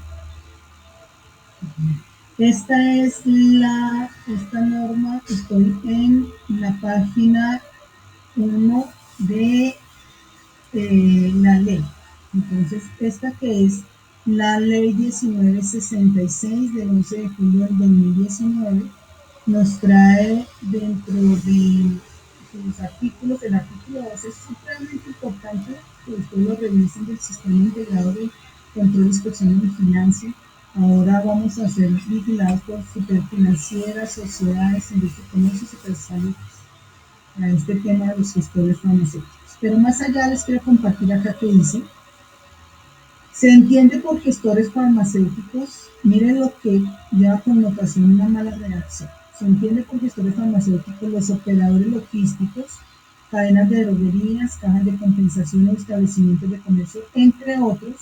Speaker 1: Esta es esta norma. Estoy en la página 1 de la ley. Entonces, esta que es la ley 1966 del 11 de julio del 2019, nos trae dentro de sus artículos, el artículo 12 es supremamente importante que ustedes lo revisen, del sistema integrado de control, inspección y vigilancia. Ahora vamos a ser vigilados por superfinancieras, sociedades, industria, comercio y supersalud a este tema de los gestores farmacéuticos. Pero más allá les quiero compartir acá que dice: se entiende por gestores farmacéuticos, miren lo que lleva connotación una mala redacción. Se entiende por gestores farmacéuticos los operadores logísticos, cadenas de droguerías, cajas de compensación o establecimientos de comercio, entre otros,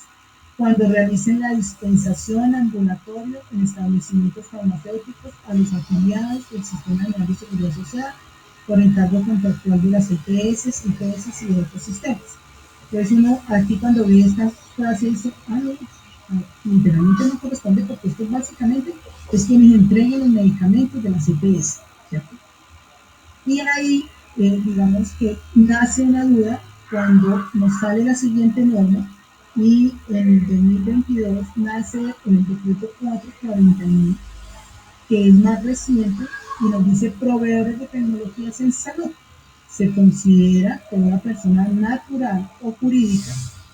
Speaker 1: cuando realicen la dispensación ambulatorio en establecimientos farmacéuticos a los afiliados del Sistema Nacional de Seguridad Social por encargo contractual de las EPS, IPS y de otros sistemas. Entonces uno aquí cuando ve esta frase dice, literalmente no corresponde, porque esto básicamente es que nos entreguen los medicamentos de las EPS, ¿cierto? Y ahí, digamos que nace una duda cuando nos sale la siguiente norma, y en el 2022 nace el decreto 441, que es más reciente, y nos dice proveedores de tecnologías en salud. Se considera toda persona natural o jurídica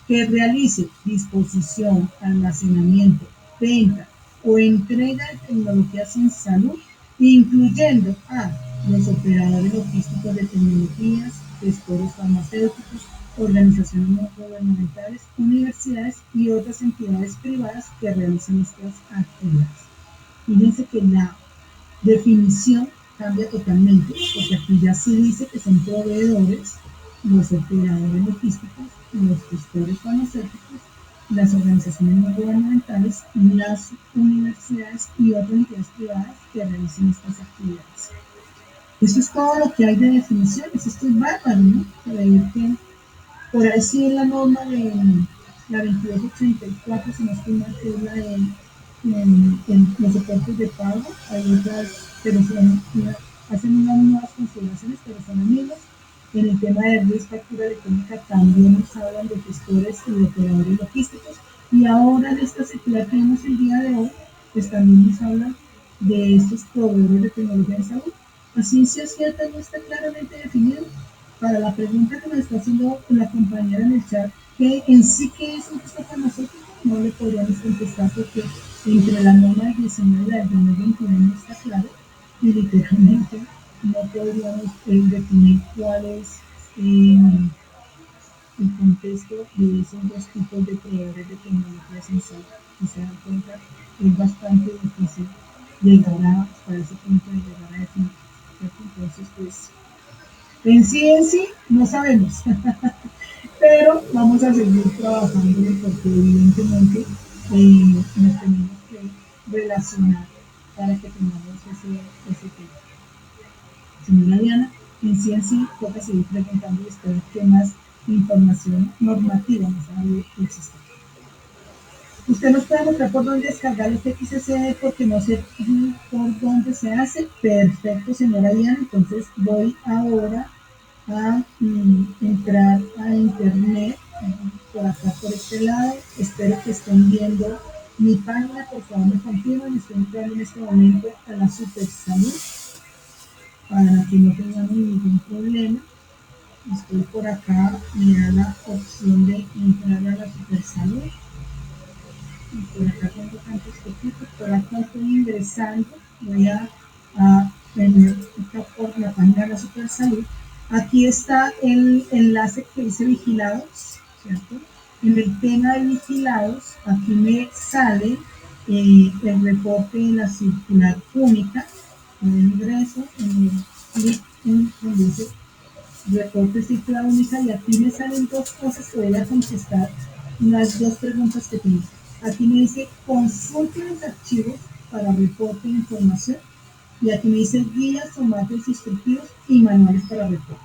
Speaker 1: que realice disposición, almacenamiento, venta o entrega de tecnologías en salud, incluyendo a los operadores logísticos de tecnologías, gestores farmacéuticos, organizaciones no gubernamentales, universidades y otras entidades privadas que realicen estas actividades. Fíjense que la definición cambia totalmente, porque aquí ya se dice que son proveedores, los operadores logísticos, los gestores farmacéuticos, las organizaciones no gubernamentales, las universidades y otras entidades privadas que realicen estas actividades. Eso es todo lo que hay de definiciones. Esto es bárbaro, ¿no? Para ver que por ahí sí es la norma de la 2284, si no estoy mal, que es la de en los soportes de pago. Hay otras, pero hacen unas nuevas consideraciones, pero son amigos. En el tema de RIS, factura electrónica, también nos hablan de gestores y de operadores logísticos. Y ahora en esta circular que vemos el día de hoy, pues también nos hablan de estos proveedores de tecnología de salud. La ciencia cierta no está claramente definido. Para la pregunta que me está haciendo la compañera en el chat, que en sí que es un texto farmacéutico, no le podríamos contestar porque entre la norma del 19 y la del 2021 no está claro y literalmente no podríamos definir cuál es el contexto de esos dos tipos de proveedores de tecnología sensata. Si se dan cuenta, es bastante difícil llegar a ese punto de llegar a definir. Entonces, pues, en sí, no sabemos, pero vamos a seguir trabajando porque evidentemente nos tenemos que relacionar para que tengamos ese tema. Señora Diana, en sí, toca seguir preguntando y esperar qué más información normativa nos ha de existir. Usted nos puede mostrar por dónde descargar los XSD porque no sé por dónde se hace. Perfecto, señora Diana. Entonces voy ahora a entrar a internet por acá, por este lado. Espero que estén viendo mi página. Por favor, me confirman. Estoy entrando en este momento a la Super Salud para que no tengamos ningún problema. Estoy por acá, me da la opción de entrar a la Super Salud. Y por acá tengo tantos poquitos, por acá estoy ingresando, voy a tener acá por la página de la Super Salud. Aquí está el enlace que dice vigilados, ¿cierto? En el tema de vigilados, aquí me sale el reporte de la circular única. Yo ingreso en el clic en donde dice reporte circular única y aquí me salen dos cosas que voy a contestar, las dos preguntas que tengo. Aquí me dice consulte los archivos para reporte de información y aquí me dice guías o mapas instructivos y manuales para reporte.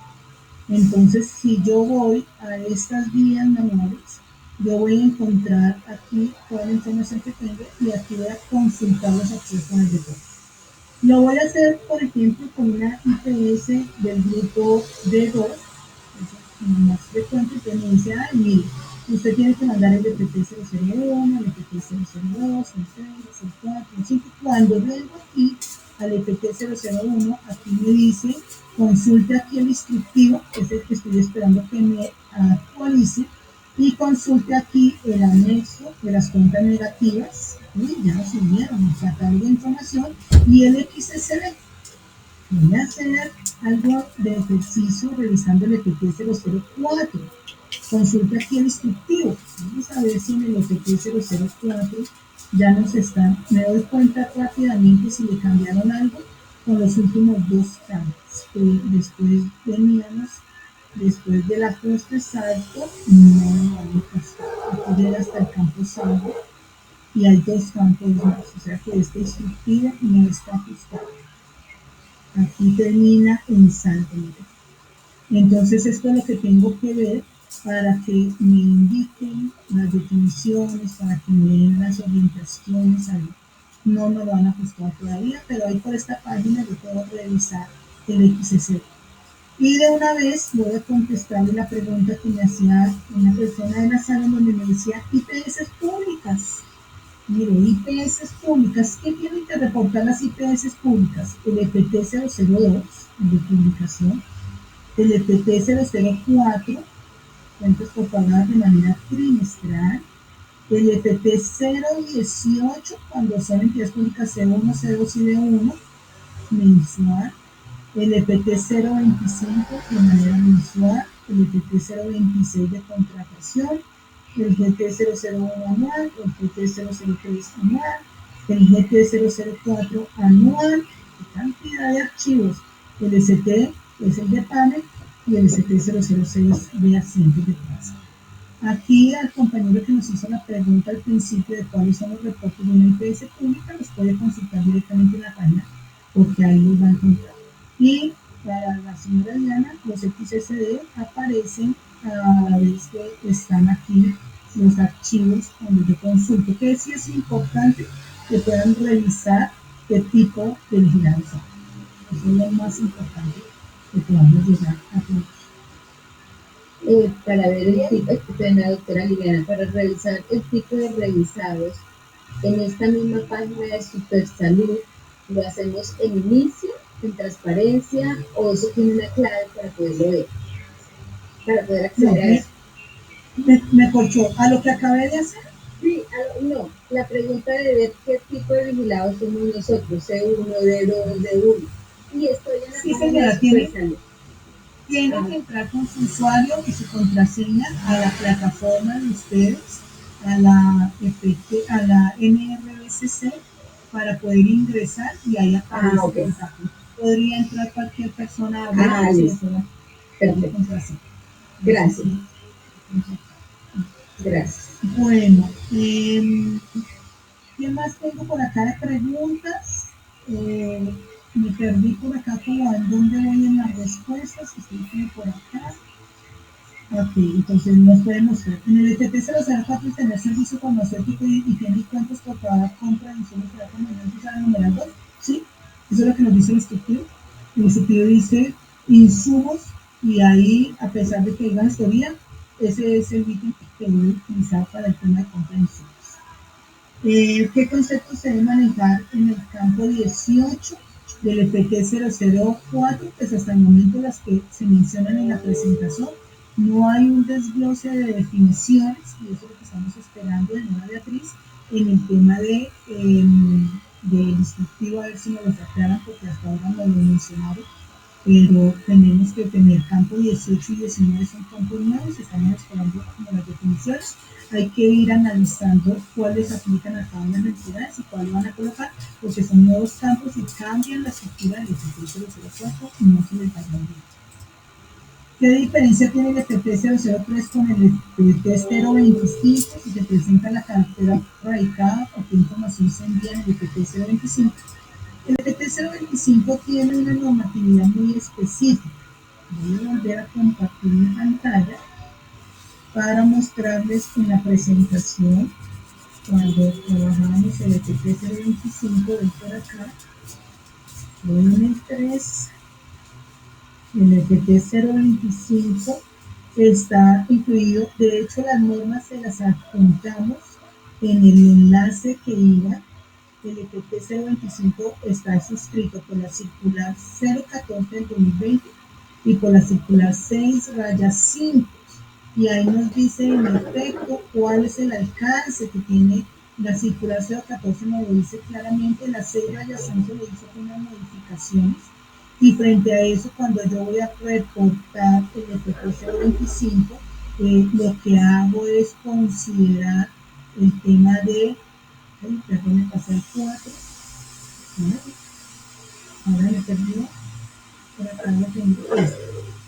Speaker 1: Entonces, si yo voy a estas guías manuales, yo voy a encontrar aquí toda la información que tengo y aquí voy a consultar los archivos para el reporte. Lo voy a hacer, por ejemplo, con una IPS del grupo D2, es más frecuente, que me dice, mire, usted tiene que mandar el EPT001, el EPT002, el 6, el 4, el 5. Cuando vengo aquí al EPT001, aquí me dice, consulte aquí el instructivo, que es el que estoy esperando que me actualice, y consulte aquí el anexo de las cuentas negativas, y ya subieron, sacaron la información, y el XSD. Voy a hacer algo de ejercicio revisando el EPT004. Consulta aquí el instructivo. Vamos a ver si en el EPT004 ya nos están. Me doy cuenta rápidamente si le cambiaron algo con los últimos dos campos. Después veníamos, después del ajuste salto, no vamos a pasar. Aquí llega hasta el campo salvo y hay dos campos más. O sea que este instructivo no está ajustado. Aquí termina en saldo. Entonces esto es lo que tengo que ver para que me indiquen las definiciones, para que me den las orientaciones ahí. No me lo han ajustado todavía, pero ahí por esta página yo puedo revisar el XSD. Y de una vez voy a contestarle la pregunta que me hacía una persona de la sala donde me decía IPS públicas. Mire, IPS públicas, ¿qué tienen que reportar las IPS públicas? El EPT002, el de publicación, el EPT004, cuentas por pagar de manera trimestral, el EPT018, cuando son entidades públicas C1, C2 y D1, mensual, el EPT025 de manera mensual, el FT026 de contratación, el GT001 anual, el GT003 anual, el GT004 anual, qué cantidad de archivos, el ST es el de panel y el ST006 de asientos de clase. Aquí al compañero que nos hizo la pregunta al principio de cuáles son los reportes de una IPS pública, los puede consultar directamente en la página porque ahí los va a encontrar. Y para la señora Diana, los XSD aparecen a la vez que están aquí los archivos donde yo consulto, que sí es importante que puedan revisar qué tipo de vigilancia. Eso es lo más importante que podamos llegar a todos.
Speaker 5: Para ver el tipo, la doctora Liliana, para revisar el tipo de revisados en esta misma página de Supersalud, lo hacemos en inicio, en transparencia, o eso tiene una clave para poderlo ver, para poder acceder a eso.
Speaker 1: Me corchó a lo que acabé de hacer.
Speaker 5: Sí, no, la pregunta de ver qué tipo de vigilados somos nosotros, C1, D2, D1. Y estoy en la página
Speaker 1: señora,
Speaker 5: de Supersalud.
Speaker 1: Tienen que entrar con su usuario y su contraseña a la plataforma de ustedes, a la NRSC, para poder ingresar y ahí aparece.
Speaker 5: Okay.
Speaker 1: Podría entrar cualquier persona a ver si
Speaker 5: perfecto.
Speaker 1: Contraseña.
Speaker 5: Gracias. Gracias.
Speaker 1: Bueno, ¿qué más tengo por acá de preguntas? Me perdí por acá como en dónde voy en las respuestas, estoy por acá. Ok, entonces nos puede mostrar. En el ETT004 tener servicio farmacéutico y tiene cuentos por cada compra y solo será conveniente usar el numeral 2. Sí, eso es lo que nos dice el instructivo. El instructivo dice insumos y ahí, a pesar de que diga historia, ese es el ítem que debe utilizar para el tema de compra de insumos. ¿Qué conceptos se debe manejar en el campo 18 del EPT004? Pues hasta el momento las que se mencionan en la presentación. No hay un desglose de definiciones, y eso es lo que estamos esperando de Nora Beatriz, en el tema del instructivo, a ver si nos lo aclaran, porque hasta ahora no lo mencionaron, pero tenemos que tener campo 18 y 19 son campos nuevos, estamos esperando como las definiciones. Hay que ir analizando cuáles aplican a cada una de las entidades y cuáles van a colocar, porque son nuevos campos y cambian la estructura del EPT004 y no se les va a olvidar. ¿Qué diferencia tiene el EPT003 con el EPT025 si se presenta la cartera radicada o qué información se envía en el EPT025? El EPT025 tiene una normatividad muy específica. Voy a volver a compartir mi pantalla para mostrarles en la presentación cuando trabajábamos el EPT025, ven por acá, voy en el 3. El EPT025 está incluido, de hecho las normas se las adjuntamos en el enlace que iba. El EPT025 está suscrito por la circular 014 del 2020 y por la circular 6-5, y ahí nos dice en efecto cuál es el alcance que tiene la circular 014, nos lo dice claramente. La 6-5 le hizo unas modificaciones. Y frente a eso, cuando yo voy a reportar el EPT025, lo que hago es considerar el tema de, perdón, me pasé el 4, ahora me perdió, por acá lo tengo.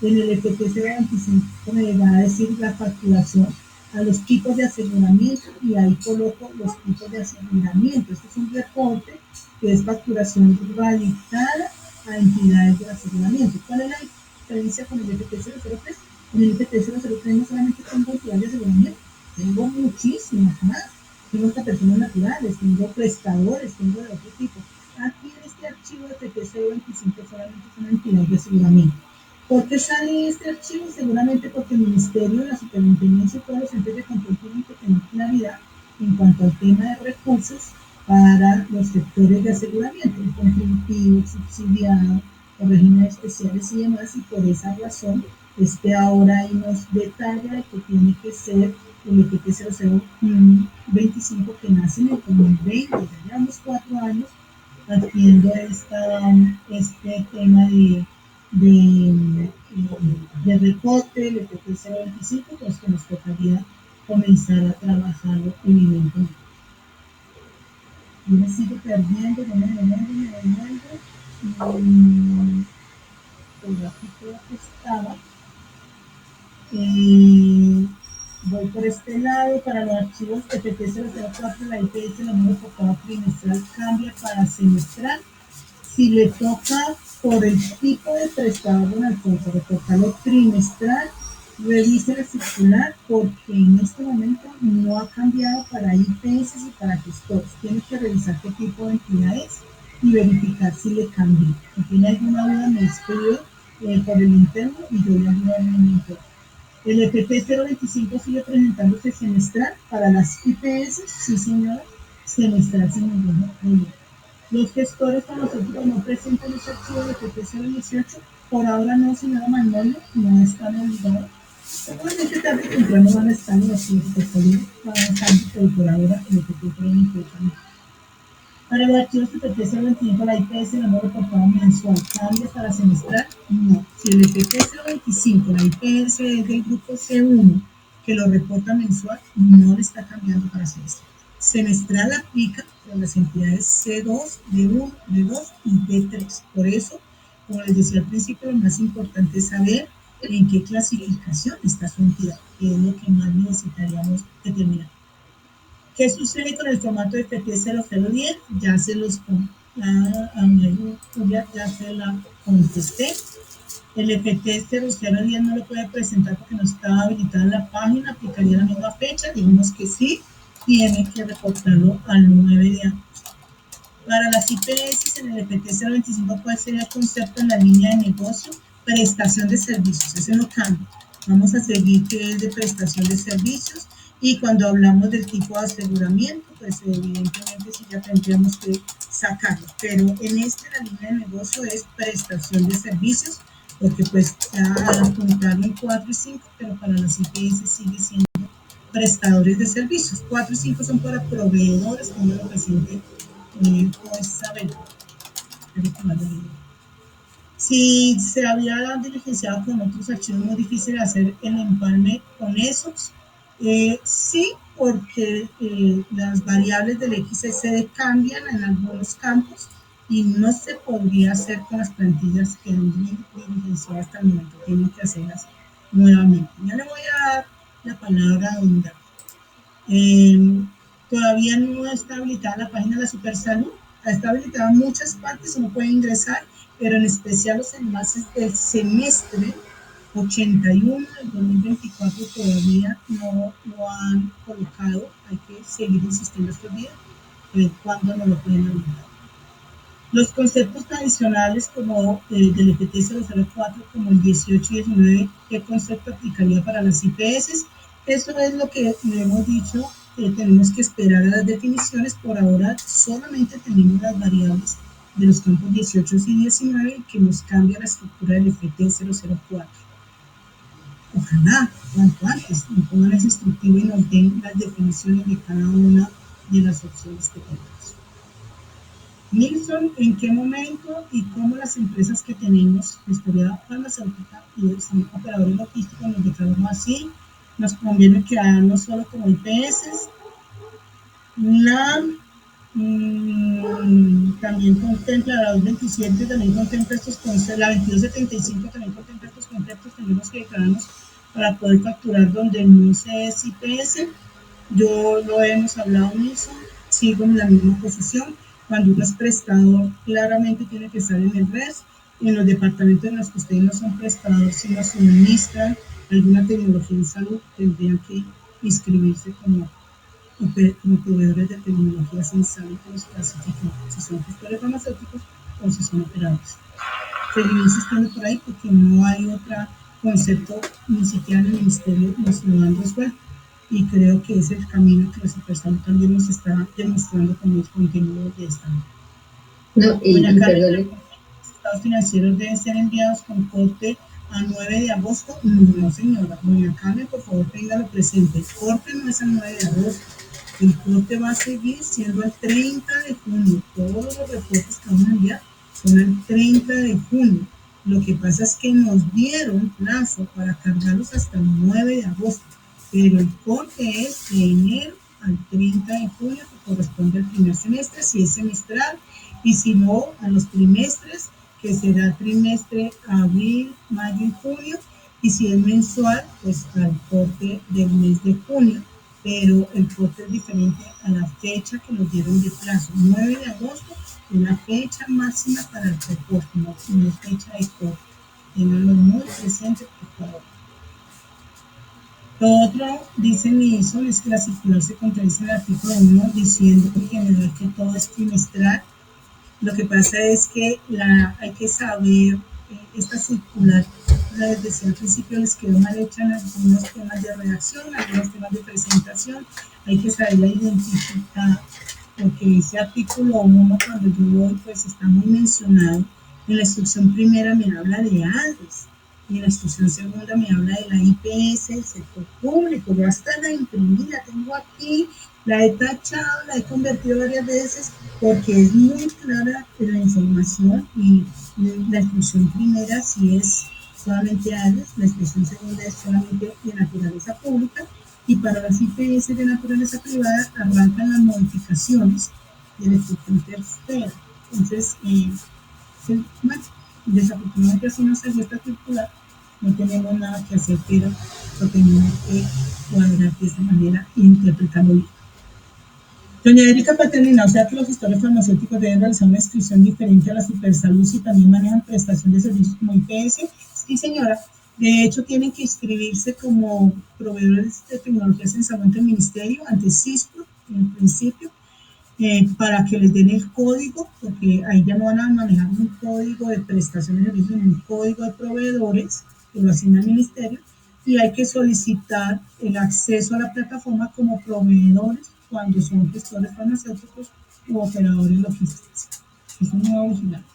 Speaker 1: En el EPT025 me va a decir la facturación a los tipos de aseguramiento y ahí coloco los tipos de aseguramiento. Este es un reporte que es facturación radicada a entidades de aseguramiento. ¿Cuál es la diferencia con el EPT003? En el EPT003 no solamente tengo entidades de aseguramiento, tengo muchísimas más. Tengo hasta personas naturales, tengo prestadores, tengo de otro tipo. Aquí en este archivo de EPT025 solamente son entidades de aseguramiento. ¿Por qué sale este archivo? Seguramente porque el Ministerio, la Superintendencia y todos los entes de control tienen que tener claridad en cuanto al tema de recursos para los sectores de aseguramiento, el contributivo, el subsidiado, los regímenes especiales y demás, y por esa razón es que ahora ahí nos detalla de que tiene que ser el EPT025 que nace en el 2020, ya llevamos 4 años haciendo este tema de de reporte del EPT 025, pues que nos tocaría comenzar a trabajarlo evidentemente. Yo me sigo perdiendo, no me devuelvo. Por aquí creo que estaba. Voy por este lado. Para los archivos EPT 004, la IPS, la número portada trimestral cambia para semestral. Si le toca por el tipo de prestador, don Alfonso, reportarlo trimestral, revise la circular porque en este momento no ha cambiado para IPS y para gestores. Tiene que revisar qué tipo de entidad es y verificar si le cambió. Si tiene alguna duda, me escribe por el interno y yo le ayudo en el interno. El EPT 025 sigue presentándose semestral para las IPS, sí señora, semestral sin ningún problema. Los gestores farmacéuticos no presentan ese archivo de EPT 018, por ahora no, señora Manolo, no están obligados. Seguramente tarde o temprano van a estar en los portfolios avanzando, pero por ahora el EPT 018 no. Para los archivos EPT 025, la IPS, el número portado mensual, ¿cambia para semestral? No. Si el EPT 025, la IPS es del grupo C1, que lo reporta mensual, no le está cambiando para semestral. Semestral aplica para las entidades C2, D1, D2 y D3. Por eso, como les decía al principio, lo más importante es saber en qué clasificación está su entidad, que es lo que más necesitaríamos determinar. ¿Qué sucede con el formato de EPT 0010? Ya se los ya se la contesté. El EPT 0010 no lo puede presentar porque no estaba habilitada en la página, aplicaría la misma fecha, dijimos que sí, tiene que reportarlo al 9 de agosto. Para las IPS en el EPT 025, ¿cuál sería el concepto en la línea de negocio? Prestación de servicios, ese no cambia. Vamos a seguir que es de prestación de servicios. Y cuando hablamos del tipo de aseguramiento, pues evidentemente sí ya tendríamos que sacarlo. Pero en la línea de negocio es prestación de servicios, porque pues apuntaron en 4 y 5, pero para las IPS sigue siendo prestadores de servicios. 4 y 5 son para proveedores, como lo presente pues saber. Si se había diligenciado con otros archivos, muy difícil hacer el empalme con esos. Sí, porque las variables del XSD cambian en algunos campos y no se podría hacer con las plantillas que han diligenciado hasta el momento. Tienen que hacerlas nuevamente. Ya le voy a dar la palabra a don David. Todavía no está habilitada la página de la Supersalud. Está habilitada en muchas partes, uno puede ingresar, pero en especial los enlaces del semestre 81 del 2024 todavía no lo han colocado. Hay que seguir insistiendo estos días, cuando no lo pueden habilitar. Los conceptos tradicionales como del EPT 004, como el 18 y 19, ¿qué concepto aplicaría para las IPS? Eso es lo que le hemos dicho. Tenemos que esperar a las definiciones. Por ahora solamente tenemos las variables de los campos 18 y 19 que nos cambia la estructura del EPT 004. Ojalá cuanto antes nos pongan ese instructivo y nos den las definiciones de cada una de las opciones que tenemos. Nilsson, ¿en qué momento y cómo las empresas que tenemos, gestoría farmacéutica y operadores logísticos, nos declaramos así? Nos conviene quedarnos solo como IPS. También contempla la 227, también contempla estos conceptos, la 2275 también contempla estos conceptos. Tenemos que declararnos para poder facturar donde no se es IPS. Yo lo hemos hablado mismo, sigo en la misma posición. Cuando uno es prestador, claramente tiene que estar en el RES. En los departamentos en los que ustedes no son prestadores, sino suministran alguna tecnología en salud, tendrían que inscribirse como proveedores de tecnologías en salud que los clasifican, si son gestores farmacéuticos o si son operadores. Seguiré insistiendo por ahí porque no hay otro concepto, ni siquiera en el ministerio nos lo han resuelto. Y creo que es el camino que la Supersalud también nos está demostrando con los contenidos de esta.
Speaker 5: No, y perdone.
Speaker 1: Los estados financieros deben ser enviados con corte a 9 de agosto. No, señora. Doña Carmen, por favor, téngalo presente. El corte no es al 9 de agosto. El corte va a seguir siendo el 30 de junio. Todos los reportes que vamos a enviar son el 30 de junio. Lo que pasa es que nos dieron plazo para cargarlos hasta el 9 de agosto, pero el corte es de enero al 30 de junio, que corresponde al primer semestre, si es semestral, y si no, a los trimestres, que será trimestre abril, mayo y junio, y si es mensual, pues al corte del mes de junio, pero el corte es diferente a la fecha que nos dieron de plazo. 9 de agosto es la fecha máxima para el recorte, no es fecha de corte. Tenganlo muy presente, por favor. Lo otro, dice Nilsson, es que la circular se contradice en el artículo 1 diciendo en general que todo es trimestral. Lo que pasa es que hay que saber, esta circular, les decía al principio, les quedó mal hecha en algunos temas de redacción, algunos temas de presentación, hay que saberla identificar, porque ese artículo 1, cuando yo voy, pues está muy mencionado. En la instrucción primera me habla de ADRES, y en la instrucción segunda me habla de la IPS, el sector público. Yo hasta la imprimí, la tengo aquí, la he tachado, la he convertido varias veces, porque es muy clara la información, y la instrucción primera sí es solamente ADRES, la instrucción segunda es solamente de naturaleza pública, y para las IPS de naturaleza privada arrancan las modificaciones de la instrucción tercera. Entonces, bueno, desafortunadamente así no salió esta circular, no tenemos nada que hacer, pero lo tenemos que cuadrar de esta manera e interpretarlo bien. Doña Erika Paternina, o sea que los gestores farmacéuticos deben realizar una inscripción diferente a la Supersalud si también manejan prestación de servicios como IPS. Sí, señora. De hecho, tienen que inscribirse como proveedores de tecnologías en salud ante el ministerio, ante CISPRO, en principio, para que les den el código, porque ahí ya no van a manejar un código de prestación de servicios, sino un código de proveedores que lo asigna el ministerio, y hay que solicitar el acceso a la plataforma como proveedores cuando son gestores farmacéuticos u operadores logísticos. Es un nuevo vigilante.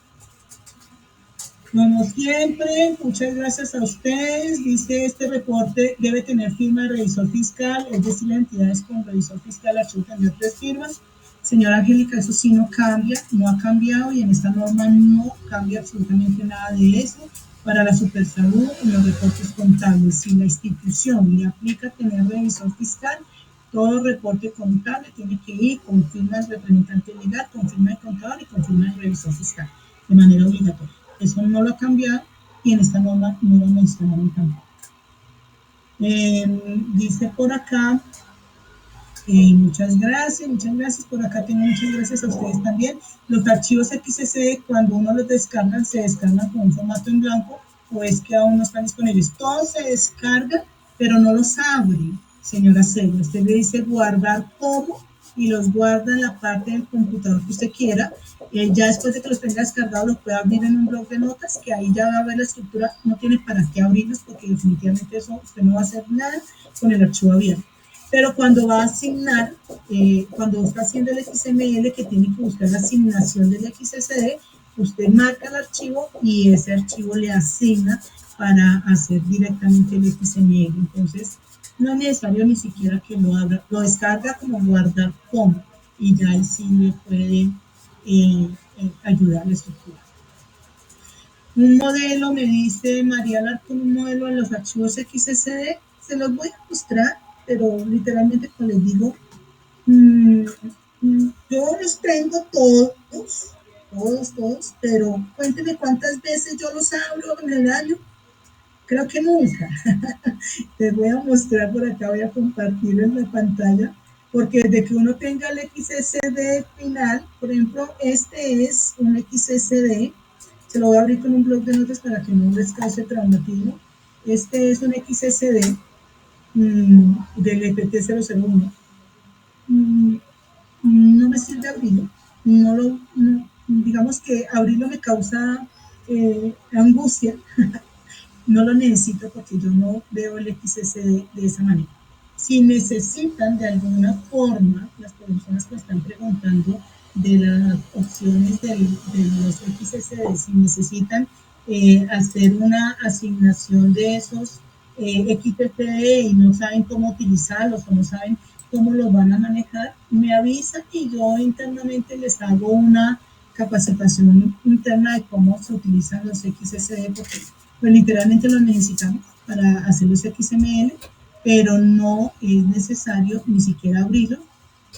Speaker 1: Como siempre, muchas gracias a ustedes. Dice, este reporte debe tener firma de revisor fiscal, es decir, las entidades con revisor fiscal archivo tendrán 3 firmas. Señora Angélica, eso sí no cambia, no ha cambiado, y en esta norma no cambia absolutamente nada de eso. Para la Supersalud, en los reportes contables, si la institución le aplica tener revisor fiscal, todo reporte contable tiene que ir con firma del representante legal, con firma del contador y con firma del revisor fiscal, de manera obligatoria. Eso no lo ha cambiado, y en esta norma no lo mencionaron tampoco. Dice por acá, muchas gracias, por acá tengo muchas gracias a ustedes también. Los archivos XSD, cuando uno los descarga, se descargan con un formato en blanco, o es que aún no están disponibles. Todo se descarga, pero no los abre, señora Celia. Usted le dice guardar como, y los guarda en la parte del computador que usted quiera. Ya después de que los tenga descargados, los puede abrir en un blog de notas, que ahí ya va a ver la estructura. No tiene para qué abrirlos, porque definitivamente eso usted no va a hacer nada con el archivo abierto. Pero cuando va a asignar, cuando está haciendo el XML, que tiene que buscar la asignación del XSD, usted marca el archivo y ese archivo le asigna para hacer directamente el XML. Entonces, no es necesario ni siquiera que lo abra, lo descarga como guardar como, y ya ahí sí le puede ayudar a la estructura. Un modelo, me dice María Larcón, un modelo de los archivos XSD, se los voy a mostrar, pero literalmente, como les digo, yo los tengo todos, pero cuéntenme cuántas veces yo los abro en el año. Creo que nunca. Les voy a mostrar por acá, voy a compartir en la pantalla, porque desde que uno tenga el XSD final, por ejemplo, este es un XSD, se lo voy a abrir con un blog de notas para que no les cause traumatismo. Este es un XSD del EPT001. No me sirve abrirlo, digamos que abrirlo me causa angustia. No lo necesito porque yo no veo el XSD de esa manera. Si necesitan de alguna forma, las personas que están preguntando de las opciones de los XSD, si necesitan hacer una asignación de esos XPPD y no saben cómo utilizarlos o no saben cómo los van a manejar, me avisan y yo internamente les hago una capacitación interna de cómo se utilizan los XSD, porque pues, literalmente los necesitamos para hacer los XML, pero no es necesario ni siquiera abrirlos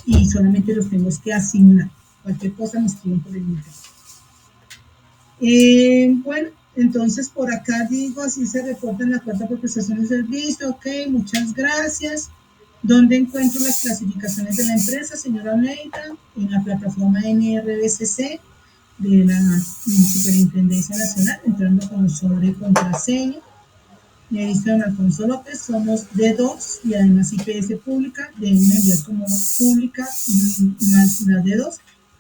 Speaker 1: y solamente los tengo que asignar. Cualquier cosa me escriben por el internet. Bueno, entonces por acá digo, así se reporta en la cuarta por prestación de servicio. Ok, muchas gracias. ¿Dónde encuentro las clasificaciones de la empresa, señora Oneida? En la plataforma NRBCC de la Superintendencia Nacional, entrando con sobre contraseña. Me dice don Alfonso López, somos D2 y además IPS pública, deben enviar como pública más la D2.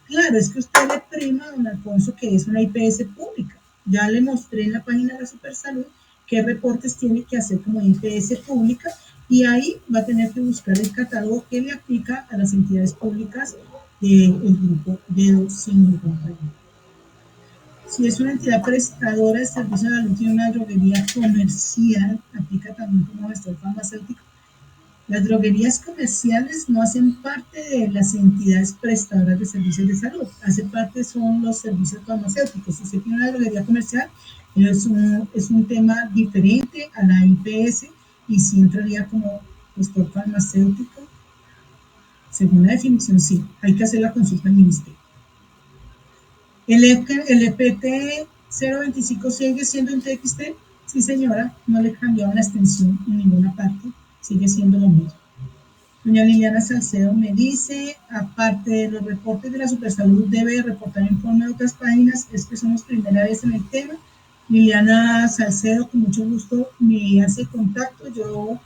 Speaker 1: Claro, es que usted le prima a don Alfonso que es una IPS pública. Ya le mostré en la página de la Supersalud qué reportes tiene que hacer como IPS pública y ahí va a tener que buscar el catálogo que le aplica a las entidades públicas del grupo D2 sin ningún problema. Si es una entidad prestadora de servicios de salud y una droguería comercial, aplica también como gestor farmacéutico. Las droguerías comerciales no hacen parte de las entidades prestadoras de servicios de salud, hace parte son los servicios farmacéuticos. Si usted tiene una droguería comercial, es un tema diferente a la IPS y sí entraría como gestor farmacéutico. Según la definición, sí, hay que hacer la consulta al ministerio. El EPT 025 sigue siendo un TXT, sí señora, no le cambiaron la extensión en ninguna parte, sigue siendo lo mismo. Doña Liliana Salcedo me dice, aparte de los reportes de la Supersalud, debe reportar informe de otras páginas, es que somos primera vez en el tema. Liliana Salcedo, con mucho gusto me hace contacto, yo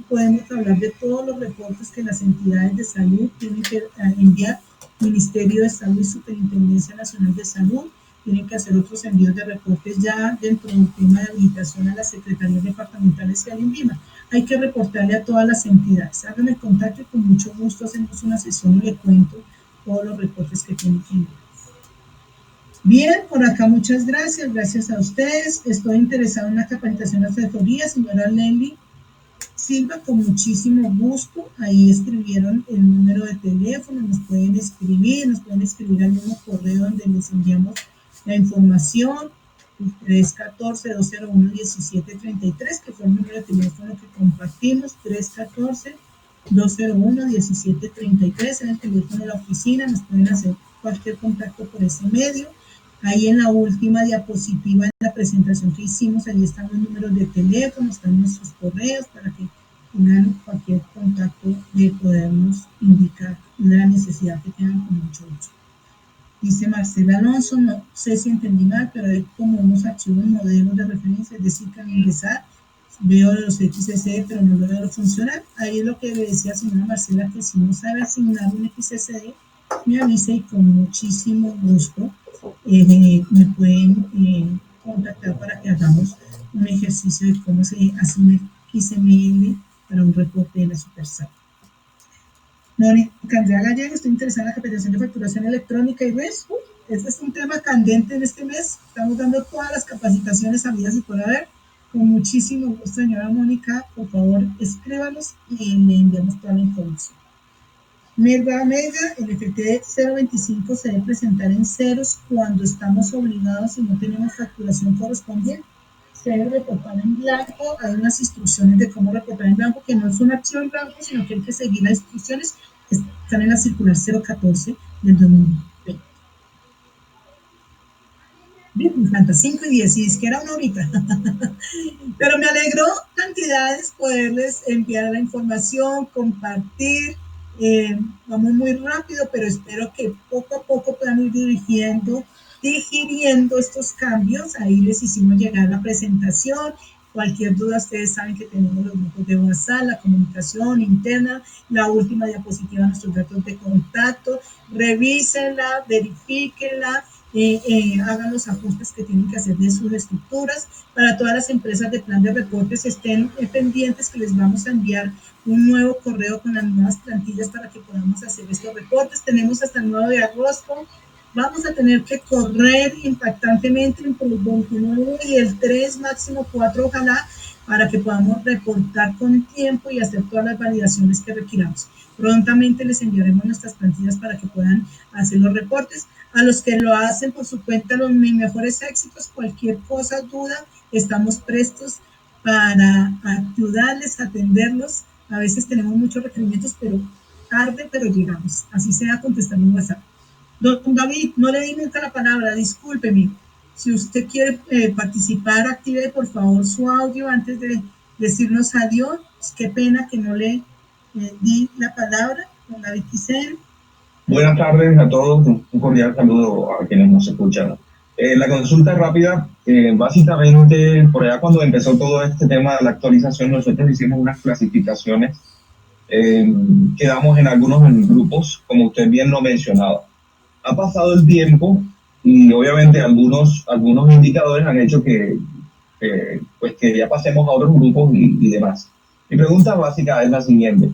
Speaker 1: podemos hablar de todos los reportes que las entidades de salud tienen que enviar. Ministerio de Salud y Superintendencia Nacional de Salud tienen que hacer otros envíos de reportes ya dentro del tema de habilitación a las secretarías departamentales y al INVIMA. Hay que reportarle a todas las entidades. Háganme contacto y con mucho gusto hacemos una sesión y le cuento todos los reportes que tienen que enviar. Bien, por acá muchas gracias a ustedes. Estoy interesado en la capacitación de asesoría, señora Lely Silva, con muchísimo gusto. Ahí escribieron el número de teléfono, nos pueden escribir al mismo correo donde les enviamos la información, 314-201-1733, que fue el número de teléfono que compartimos, 314-201-1733, es el teléfono de la oficina, nos pueden hacer cualquier contacto por ese medio. Ahí en la última diapositiva, en la presentación que hicimos, ahí están los números de teléfono, están nuestros correos para que tengan cualquier contacto de podernos indicar la necesidad que tengan con mucho gusto. Dice Marcela Alonso, no sé si entendí mal, pero hay como unos archivos modelos de referencia, es decir, que al ingresar veo los XSD, pero no lo veo funcionar. Ahí es lo que le decía a señora Marcela, que si no sabe asignar un XSD, me avisa y con muchísimo gusto me pueden contactar para que hagamos un ejercicio de cómo se asigna XML para un reporte de la Supersalud. Mónica Andrea Gallego, estoy interesada en la capacitación de facturación electrónica y red. Este es un tema candente en este mes. Estamos dando todas las capacitaciones habidas y por haber. Con muchísimo gusto, señora Mónica, por favor, escríbanos y le enviamos toda la información. Melba Mega, el FT 025 se debe presentar en ceros cuando estamos obligados y no tenemos facturación correspondiente. Se debe reportar en blanco. Hay unas instrucciones de cómo reportar en blanco, que no es un archivo en blanco, sino que hay que seguir las instrucciones que están en la circular 014 del 2020. Bien, me encanta, 5 y 10, y es que era una horita. Pero me alegró cantidades poderles enviar la información, compartir. Vamos muy rápido, pero espero que poco a poco puedan ir digiriendo estos cambios. Ahí les hicimos llegar la presentación. Cualquier duda, ustedes saben que tenemos los grupos de WhatsApp, la comunicación interna, la última diapositiva, nuestros datos de contacto. Revísenla, verifíquenla. Hagan los ajustes que tienen que hacer de sus estructuras. Para todas las empresas de plan de reportes, estén pendientes que les vamos a enviar un nuevo correo con las nuevas plantillas para que podamos hacer estos reportes. Tenemos hasta el 9 de agosto. Vamos a tener que correr impactantemente entre el 29 y el 3, máximo 4, ojalá, para que podamos reportar con tiempo y hacer todas las validaciones que requiramos. Prontamente les enviaremos nuestras plantillas para que puedan hacer los reportes. A los que lo hacen por su cuenta, los mis mejores éxitos, cualquier cosa, duda, estamos prestos para ayudarles, atenderlos. A veces tenemos muchos requerimientos, pero tarde, pero llegamos. Así sea contestando un WhatsApp. Don David, no le di nunca la palabra, discúlpeme. Si usted quiere participar, active por favor su audio antes de decirnos adiós. Qué pena que no le di la palabra. Don David Quisel.
Speaker 6: Buenas tardes a todos, un cordial saludo a quienes nos escuchan. La consulta rápida, básicamente por allá cuando empezó todo este tema de la actualización, nosotros hicimos unas clasificaciones, quedamos en algunos grupos, como usted bien lo mencionaba. Ha pasado el tiempo y obviamente algunos indicadores han hecho pues que ya pasemos a otros grupos y demás. Mi pregunta básica es la siguiente.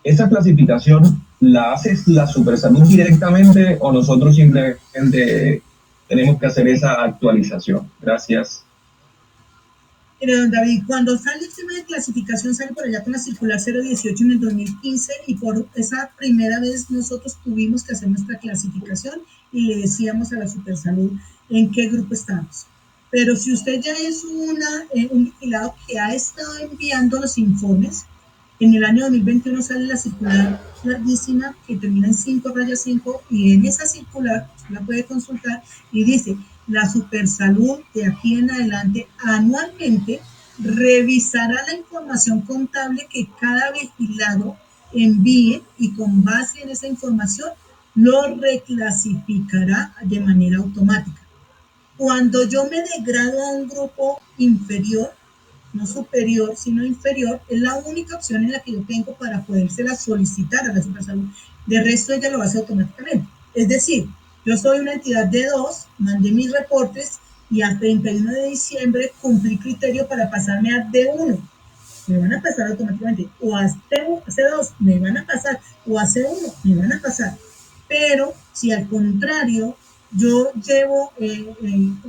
Speaker 6: ¿Esa clasificación la hace la Supersalud directamente o nosotros simplemente tenemos que hacer esa actualización? Gracias.
Speaker 1: Mire, don David, cuando sale el tema de clasificación, sale por allá con la circular 018 en el 2015 y por esa primera vez nosotros tuvimos que hacer nuestra clasificación y le decíamos a la Supersalud en qué grupo estamos. Pero si usted ya es un vigilado que ha estado enviando los informes, en el año 2021 sale la circular larguísima que termina en 5-5 y en esa circular la puede consultar y dice: la Supersalud de aquí en adelante anualmente revisará la información contable que cada vigilado envíe y con base en esa información lo reclasificará de manera automática. Cuando yo me degrado a un grupo inferior, no superior, sino inferior, es la única opción en la que yo tengo para podérsela solicitar a la Supersalud. De resto, ella lo hace automáticamente. Es decir, yo soy una entidad D2, mandé mis reportes y al 31 de diciembre cumplí criterio para pasarme a D1. Me van a pasar automáticamente. O a C2 me van a pasar. O a C1 me van a pasar. Pero si al contrario yo llevo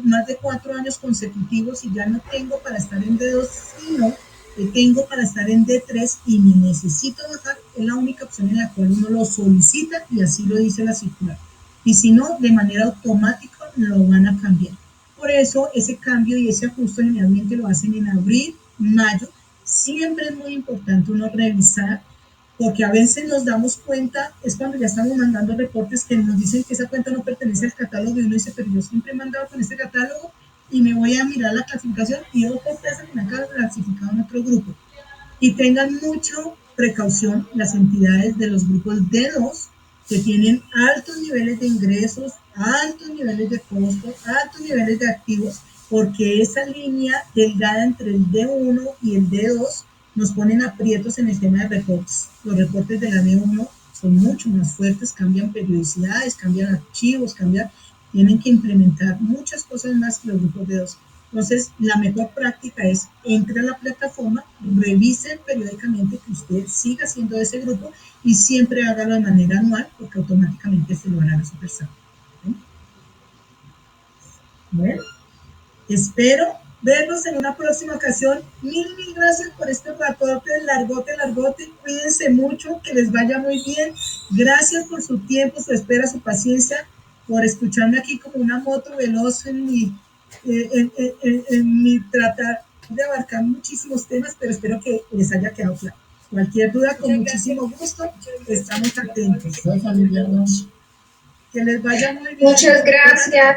Speaker 1: más de 4 años consecutivos y ya no tengo para estar en D2, sino que tengo para estar en D3 y me necesito bajar, es la única opción en la cual uno lo solicita y así lo dice la circular. Y si no, de manera automática lo van a cambiar. Por eso ese cambio y ese ajuste generalmente lo hacen en abril, mayo. Siempre es muy importante uno revisar, porque a veces nos damos cuenta, es cuando ya estamos mandando reportes que nos dicen que esa cuenta no pertenece al catálogo y uno dice, pero yo siempre he mandado con este catálogo y me voy a mirar la clasificación y otra empresa que me ha clasificado en otro grupo. Y tengan mucha precaución las entidades de los grupos D2 que tienen altos niveles de ingresos, altos niveles de costos, altos niveles de activos, porque esa línea delgada entre el D1 y el D2 nos ponen aprietos en el tema de reportes. Los reportes de la D1 son mucho más fuertes, cambian periodicidades, cambian archivos, tienen que implementar muchas cosas más que los grupos D2. Entonces, la mejor práctica es entre a la plataforma, revise periódicamente que usted siga siendo de ese grupo y siempre hágalo de manera anual, porque automáticamente se lo hará la Supersalud. Bueno, espero vernos en una próxima ocasión. Mil gracias por este ratote, largote. Cuídense mucho, que les vaya muy bien. Gracias por su tiempo, su espera, su paciencia, por escucharme aquí como una moto veloz en mi tratar de abarcar muchísimos temas, pero espero que les haya quedado claro. Cualquier duda, con muchísimo gusto, estamos atentos. Que les vaya muy bien.
Speaker 7: Muchas gracias.